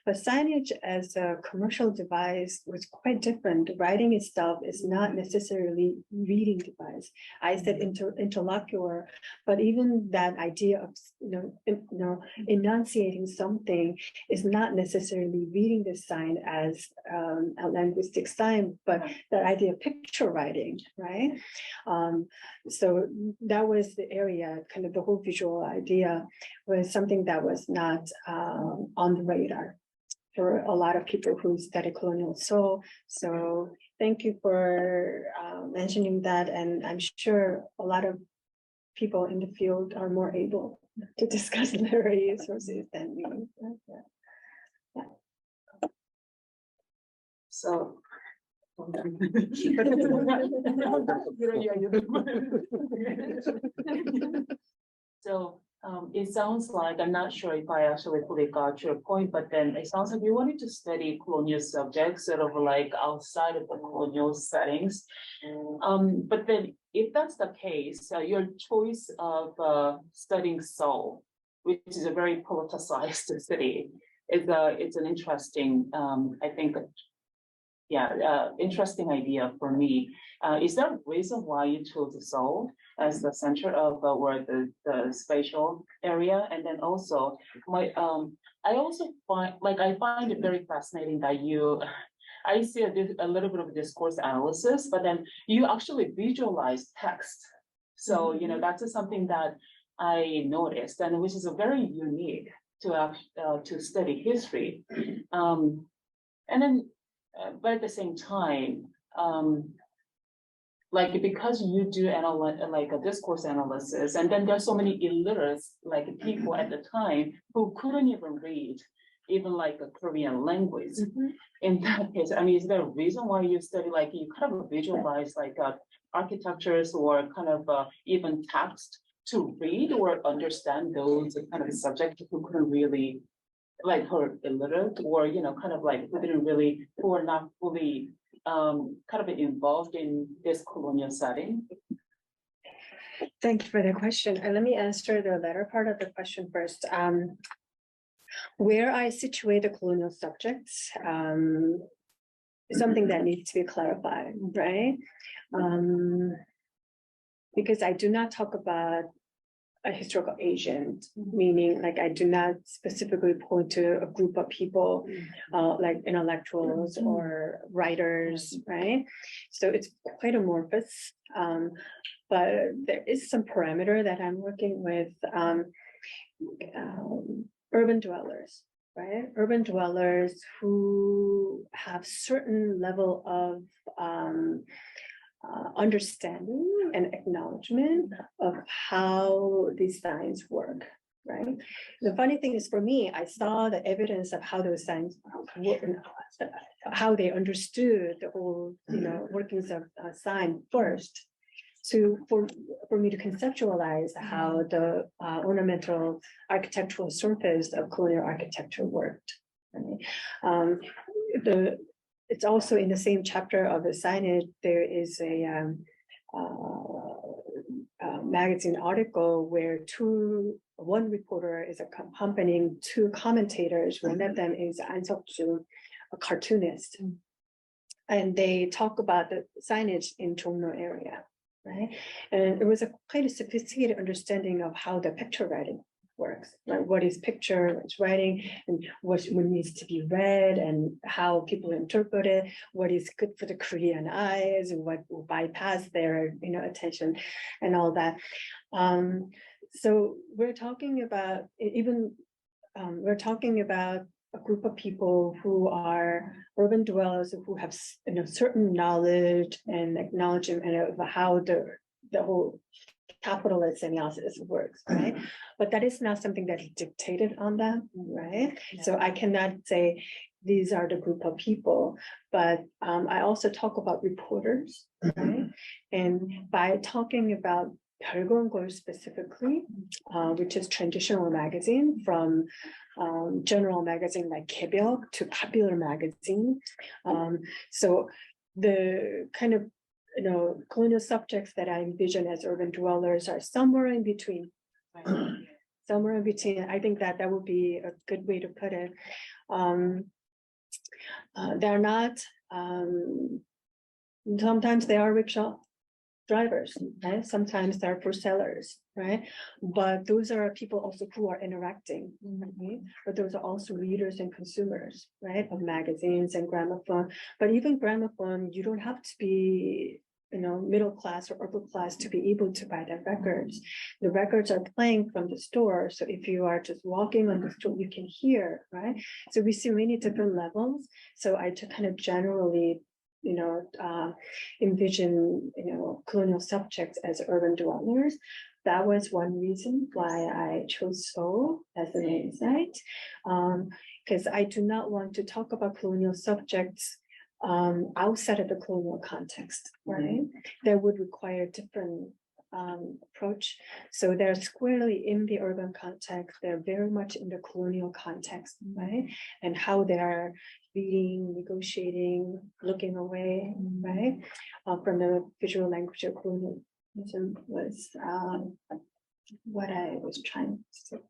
But signage as a commercial device was quite different. The writing itself is not necessarily reading device. I said interlocutor, but even that idea of enunciating something is not necessarily reading the sign as a linguistic sign, but that idea of picture writing, right? So that was the area, kind of the whole visual idea was something that was not on the radar for a lot of people who study colonial Seoul. So thank you for mentioning that. And I'm sure a lot of people in the field are more able to discuss literary sources than me. Yeah.
So. So it sounds like, I'm not sure if I actually fully got your point, but then it sounds like you wanted to study colonial subjects sort of like outside of the colonial settings. But then if that's the case, your choice of studying Seoul, which is a very politicized city, it's an interesting, I think, interesting idea for me. Is there a reason why you chose Seoul as the center of where the spatial area? And then also, I also find it very fascinating that I see a little bit of discourse analysis, but then you actually visualize text. So that's something that I noticed, and which is a very unique to study history. And then. But at the same time, because you do a discourse analysis, and then there's so many illiterates, people at the time who couldn't even read, even a Korean language. In that case, I mean, is there a reason why you study, you kind of visualize architectures or kind of even text to read or understand those kind of subjects who couldn't really who are illiterate or who are not fully kind of involved in this colonial setting?
Thank you for the question. And let me answer the latter part of the question first. Where I situate the colonial subjects is something that needs to be clarified, right? Because I do not talk about a historical agent, meaning I do not specifically point to a group of people like intellectuals or writers, right? So it's quite amorphous, but there is some parameter that I'm working with urban dwellers, right? Urban dwellers who have certain level of understanding and acknowledgement of how these signs work, right? The funny thing is, for me, I saw the evidence of how those signs work, how they understood the whole, workings of a sign first, for me to conceptualize how the ornamental architectural surface of colonial architecture worked. Right? It's also in the same chapter of the signage, there is a magazine article where one reporter is accompanying two commentators. One of them is An Seok-ju, a cartoonist. And they talk about the signage in Jongno area, right? And it was quite a sophisticated understanding of how the picture writing works, like what is picture, what's writing, and what needs to be read, and how people interpret it, what is good for the Korean eyes, and what will bypass their attention, and all that. So we're talking about a group of people who are urban dwellers who have certain knowledge and acknowledgement of how the whole capitalist analysis works, right? But that is not something that is dictated on them, right? So I cannot say these are the group of people, but I also talk about reporters, right? And by talking about 별건걸 specifically, which is transitional magazine from general magazine like 개벽 to popular magazine. So the kind of colonial subjects that I envision as urban dwellers are somewhere in between. Somewhere in between. I think that would be a good way to put it. They're not, sometimes they are rickshaw drivers, right? Sometimes they're fruit sellers, right? But those are people also who are interacting, right? But those are also readers and consumers, right? Of magazines and gramophone. But even gramophone, you don't have to be, middle class or upper class to be able to buy the records. The records are playing from the store. So if you are just walking on the street, you can hear, right? So we see many different levels. So I just kind of generally envision, colonial subjects as urban dwellers. That was one reason why I chose Seoul as the main site, because I do not want to talk about colonial subjects outside of the colonial context, right? That would require a different approach. So they're squarely in the urban context. They're very much in the colonial context, right? And how they're reading, negotiating, looking away, right? From the visual language of colonialism was what I was trying to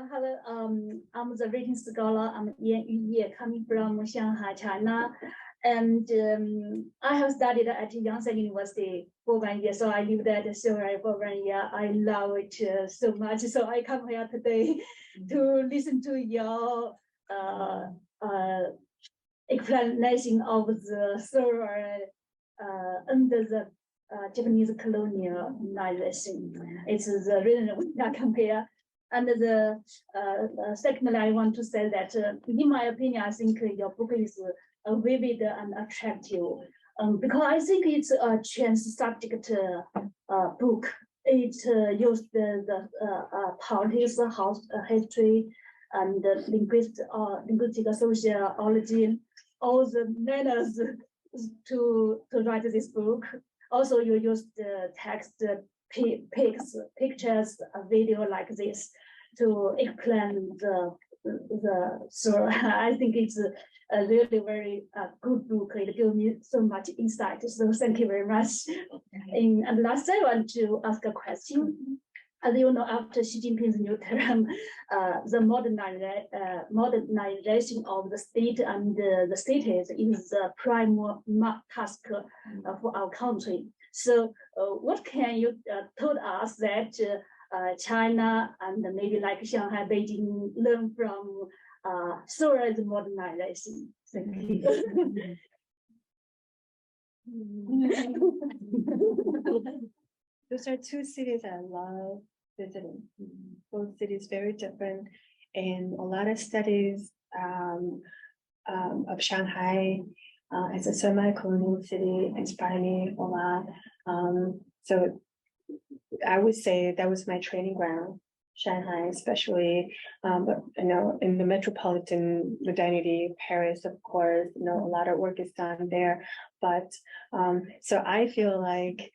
hello, I'm the writing scholar. I'm Yan Yuye, coming from Shanghai, China. And I have studied at Yonsei University for 1 year. So I lived at Seoul for 1 year. I love it so much. So I come here today to listen to your explanation of the Seoul under the Japanese colonialization. It's the reason we can compare. And the secondly, I want to say that in my opinion, I think your book is vivid and attractive because I think it's a trans-subject book. It used the politics, history, and linguistic sociology, all the manners to write this book. Also, you use the text, pics, pictures, a video like this to explain so I think it's a really very good book. It gives me so much insight. So thank you very much. And last, I want to ask a question. As you know, after Xi Jinping's new term, the modernization of the state and the cities is the prime task for our country. So what can you told us that China and maybe like Shanghai, Beijing learn from Seoul's modernization? Thank you.
Those are two cities I love visiting. Both cities very different, and a lot of studies of Shanghai as a semi-colonial city inspired me a lot. So I would say that was my training ground, Shanghai, especially, but in the metropolitan modernity, Paris, of course, a lot of work is done there. But so I feel like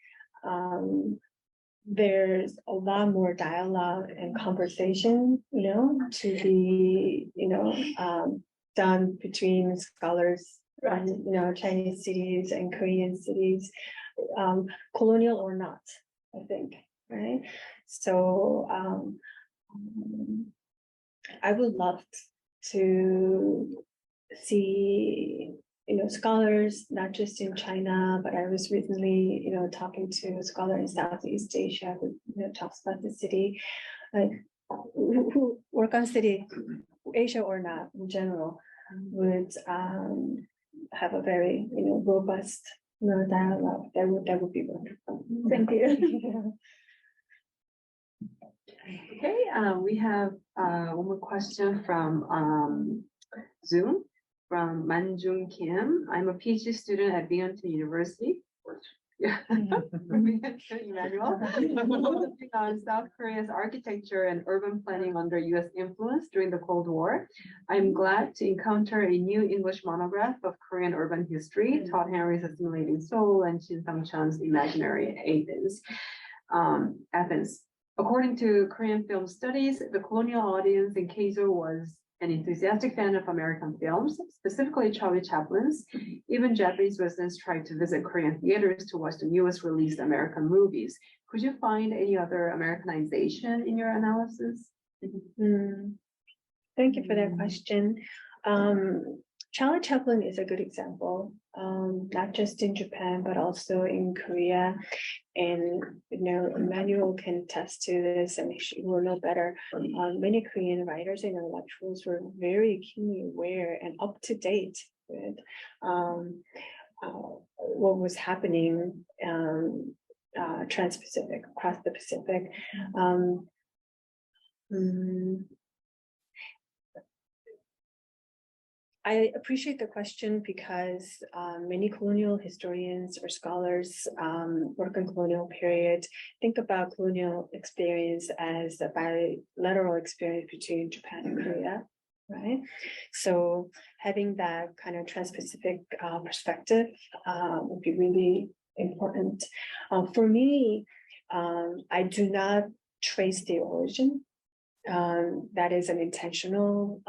there's a lot more dialogue and conversation, to be, done between scholars, Chinese cities and Korean cities, colonial or not, I think, right? So I would love to see, scholars, not just in China, but I was recently, talking to a scholar in Southeast Asia who, talks about the city, like who work on city, Asia or not in general, would have a very, robust, dialogue. That would be wonderful.
Thank you.
Okay, we have one more question from Zoom from Manjung Kim. I'm a PhD student at Binghamton University. Yeah, Emmanuel. Focusing on South Korea's architecture and urban planning under US influence during the Cold War. I'm glad to encounter a new English monograph of Korean urban history, Todd Henry's Assimilating Seoul and Shin Sang-chan's Imaginary Athens. According to Korean film studies, the colonial audience in Keizo was an enthusiastic fan of American films, specifically Charlie Chaplin's. Even Japanese residents tried to visit Korean theaters to watch the newest released American movies. Could you find any other Americanization in your analysis?
Thank you for that question. Charlie Chaplin is a good example, not just in Japan, but also in Korea. And, Emmanuel can attest to this, and she will know better. Many Korean writers and intellectuals were very keenly aware and up to date with what was happening trans-Pacific, across the Pacific. I appreciate the question because many colonial historians or scholars work on colonial period, think about colonial experience as a bilateral experience between Japan and Korea, right? So having that kind of trans-Pacific perspective would be really important. For me, I do not trace the origin. That is an intentional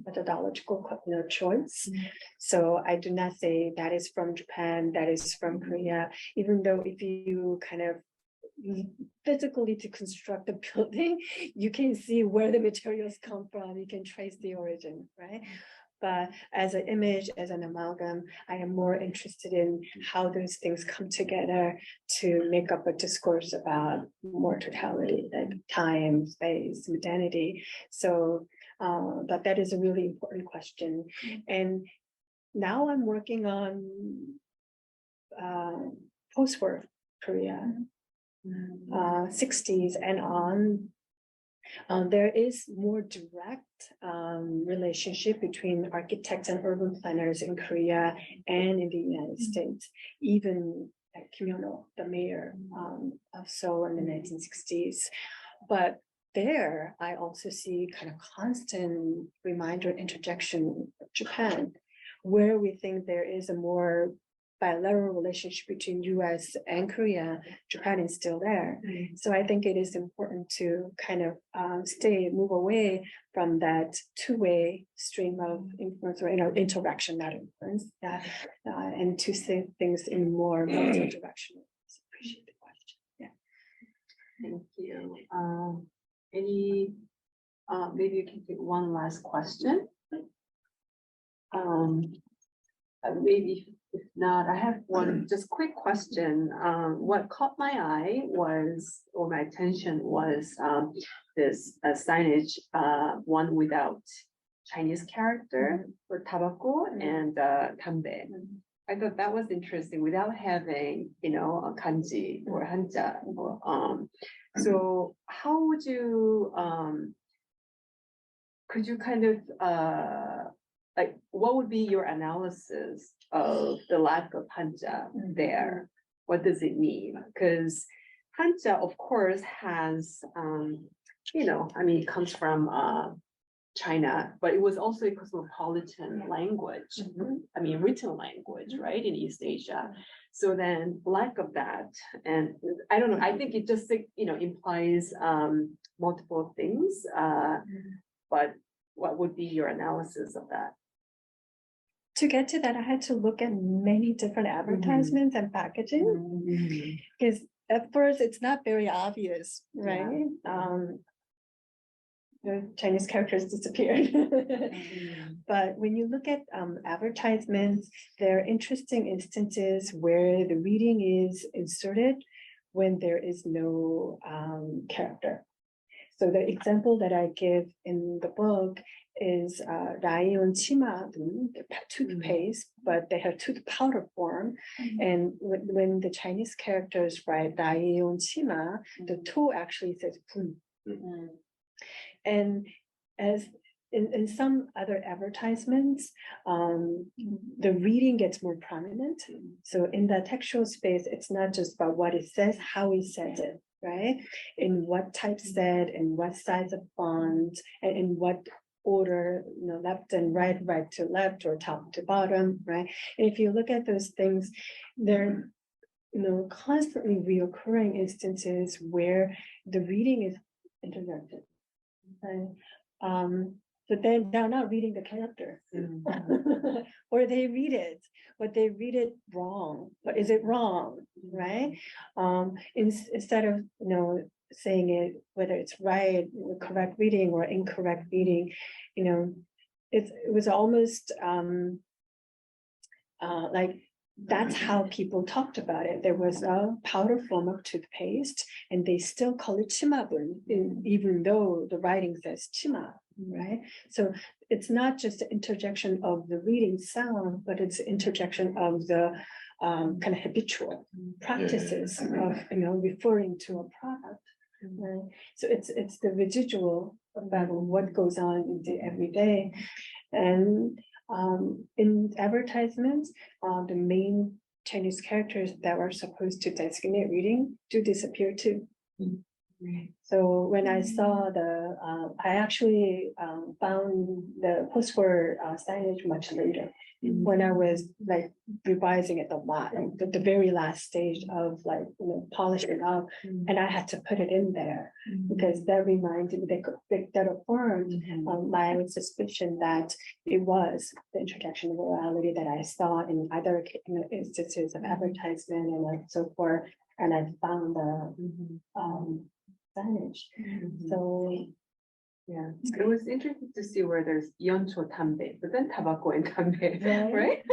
methodological choice. So I do not say that is from Japan, that is from Korea, even though if you kind of physically to construct the building, you can see where the materials come from, you can trace the origin, right? But as an image, as an amalgam, I am more interested in how those things come together to make up a discourse about more totality, like time, space, modernity. So, but that is a really important question. And now I'm working on post-war Korea, 60s and on. There is more direct relationship between architects and urban planners in Korea and in the United States. Even Kim Yong-il, the mayor of Seoul in the 1960s. But there, I also see kind of constant reminder interjection of Japan, where we think there is a more bilateral relationship between US and Korea. Japan is still there. So I think it is important to kind of move away from that two-way stream of influence or interaction, not influence, and to see things in more multi-directional. Appreciate the question. Yeah.
Thank you. Maybe you can take one last question. Maybe if not, I have one just quick question. What caught my eye was, or my attention was, this signage, one without Chinese character for tobacco and dambe. I thought that was interesting without having, a kanji or hanja. So how would you, could you kind of, like, what would be your analysis of the lack of hanja there? What does it mean? Because hanja, of course, has, it comes from China, but it was also a cosmopolitan language. Written language, right, in East Asia. So then lack of that, and I don't know, I think it just, implies multiple things, but what would be your analysis of that?
To get to that, I had to look at many different advertisements and packaging, because at first it's not very obvious, right? The Chinese characters disappeared. But when you look at advertisements, there are interesting instances where the reading is inserted when there is no character. So the example that I give in the book is Rayon Chima, the toothpaste, but they have tooth powder form. And when the Chinese characters write Rayon Chima, the to actually says Pun. And as in some other advertisements, the reading gets more prominent. So in the textual space, it's not just about what it says, how it says it, right? In what typeset, and what size of font, and in what order, left and right, right to left, or top to bottom, right? And if you look at those things, they're constantly reoccurring instances where the reading is interrupted. Okay. but then they're not reading the character. Or they read it, but they read it wrong. But is it wrong, right? Instead of saying it whether it's right, correct reading or incorrect reading, it was almost like that's how people talked about it. There was a powder form of toothpaste, and they still call it chimabun, even though the writing says chima, right? So it's not just the interjection of the reading sound, but it's interjection of the kind of habitual practices of referring to a product. Right? So it's the residual about what goes on in the everyday, and in advertisements, the main Chinese characters that were supposed to designate reading do disappear too. So when I saw I actually found the post-war signage much later, when I was like revising it a lot, the very last stage of like polishing up, and I had to put it in there because that reminded me, that affirmed my suspicion that it was the introduction of orality that I saw in other instances of advertisement and so forth, and I found the signage. So
yeah, it was interesting to see where there's yoncho tambe, but then tobacco and tambe, right?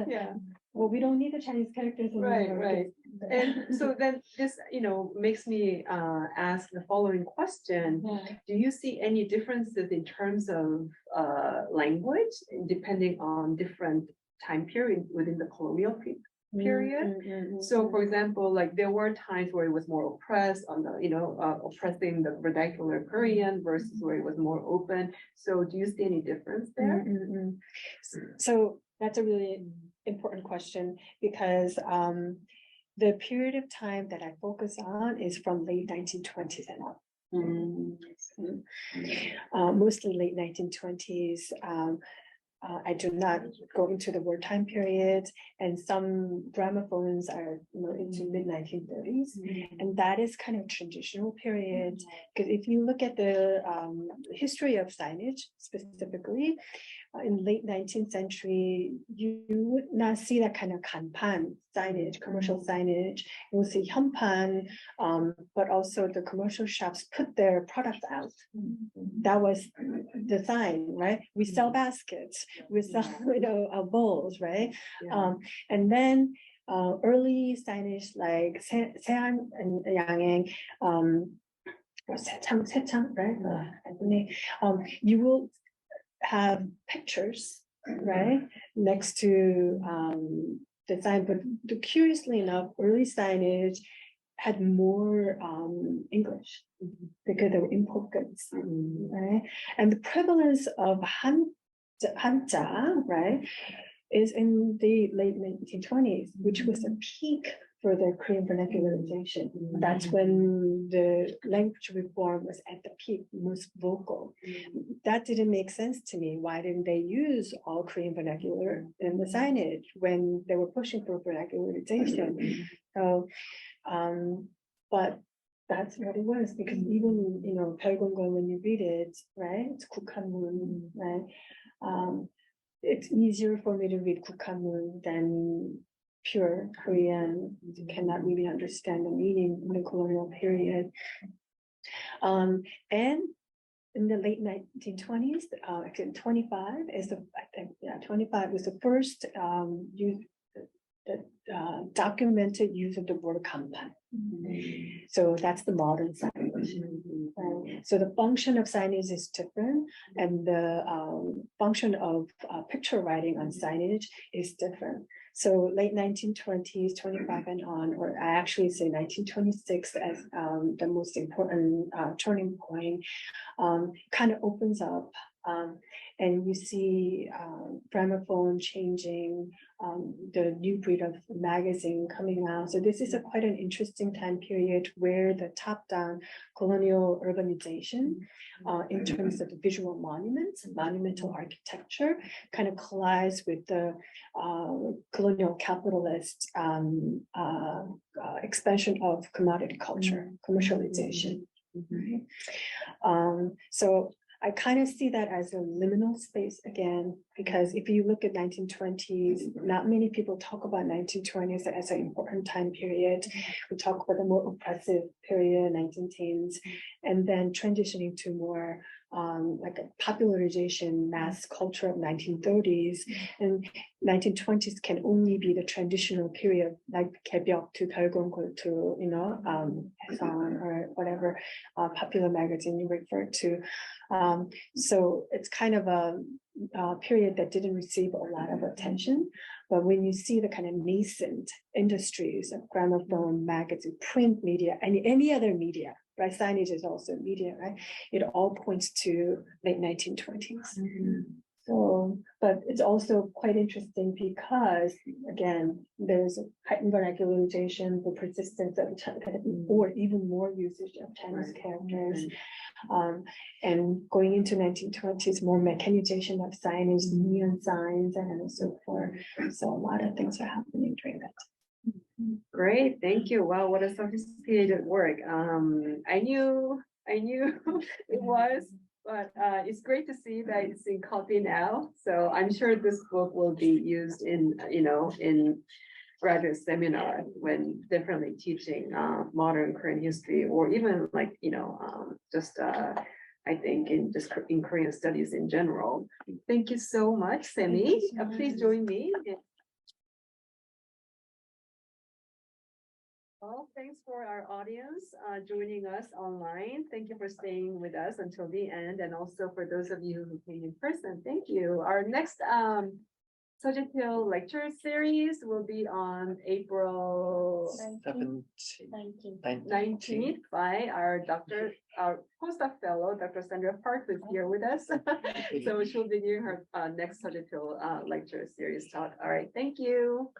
Yeah.
Well, we don't need the Chinese characters anymore.
Right. And so then this, makes me ask the following question. Do you see any differences in terms of language depending on different time period within the colonial period? So for example, like there were times where it was more oppressed on the, oppressing the vernacular Korean versus where it was more open. So do you see any difference there?
So that's a really important question, because the period of time that I focus on is from late 1920s and up. Mostly late 1920s. I do not go into the wartime period, and some gramophones are into mid 1930s, and that is kind of transitional period. Because if you look at the history of signage specifically, in late 19th century, you would not see that kind of kanpan signage, commercial signage. You will see hyunpan, but also the commercial shops put their product out. That was the sign, right? We sell baskets, we sell, bowls, right? And then early signage like Sean and Yangeng, 세창, right? You will have pictures, right, next to the sign, but curiously enough, early signage had more English because they were import goods, right? And the prevalence of Hanja, right, is in the late 1920s, which was a peak for the Korean vernacularization. That's when the language reform was at the peak, most vocal. That didn't make sense to me. Why didn't they use all Korean vernacular in the signage when they were pushing for vernacularization? So, but that's what it was, because even, 별공과, when you read it, right, it's 국한문, right? It's easier for me to read 국한문 than pure Korean. You cannot really understand the meaning in the colonial period. And in the late 1920s, 25 is I think 25 was the first documented use of the word kanpan. So that's the modern signage. So the function of signage is different, and the function of picture writing on signage is different. So late 1920s, 25 and on, or I actually say 1926 as the most important turning point, kind of opens up. And you see gramophone changing, the new breed of magazine coming out. So this is quite an interesting time period where the top-down colonial urbanization, in terms of the visual monuments, monumental architecture, kind of collides with the colonial capitalist expansion of commodity culture, commercialization. So I kind of see that as a liminal space again, because if you look at 1920s, not many people talk about 1920s as an important time period. We talk about the more oppressive period, 1910s, and then transitioning to more like a popularization mass culture of 1930s, and 1920s can only be the transitional period, like 개벽 to 결gon고 to, you know, 해성 or whatever popular magazine you refer to. So it's kind of a period that didn't receive a lot of attention. But when you see the kind of nascent industries of gramophone, magazine, print media, and any other media, right? Signage is also media, right? It all points to late 1920s. So, but it's also quite interesting because, again, there's a heightened vernicularization, the persistence of or even more usage of Chinese characters. And going into 1920s, more mechanization of signage, neon signs, and so forth. So a lot of things are happening during that.
Great, thank you. Wow, what a sophisticated work. I knew it was, but it's great to see that it's in copy now. So I'm sure this book will be used in, you know, in graduate seminar when differently teaching modern Korean history, or even like, you know, I think in just in Korean studies in general. Thank you so much, Semi. Please join me. Well, thanks for our audience joining us online. Thank you for staying with us until the end, and also for those of you who came in person, thank you. Our next Jaipil lecture series will be on April 19th by our postdoc fellow, Dr. Sandra Park, who's here with us. So she'll be doing her next Jaipil lecture series talk. All right, thank you.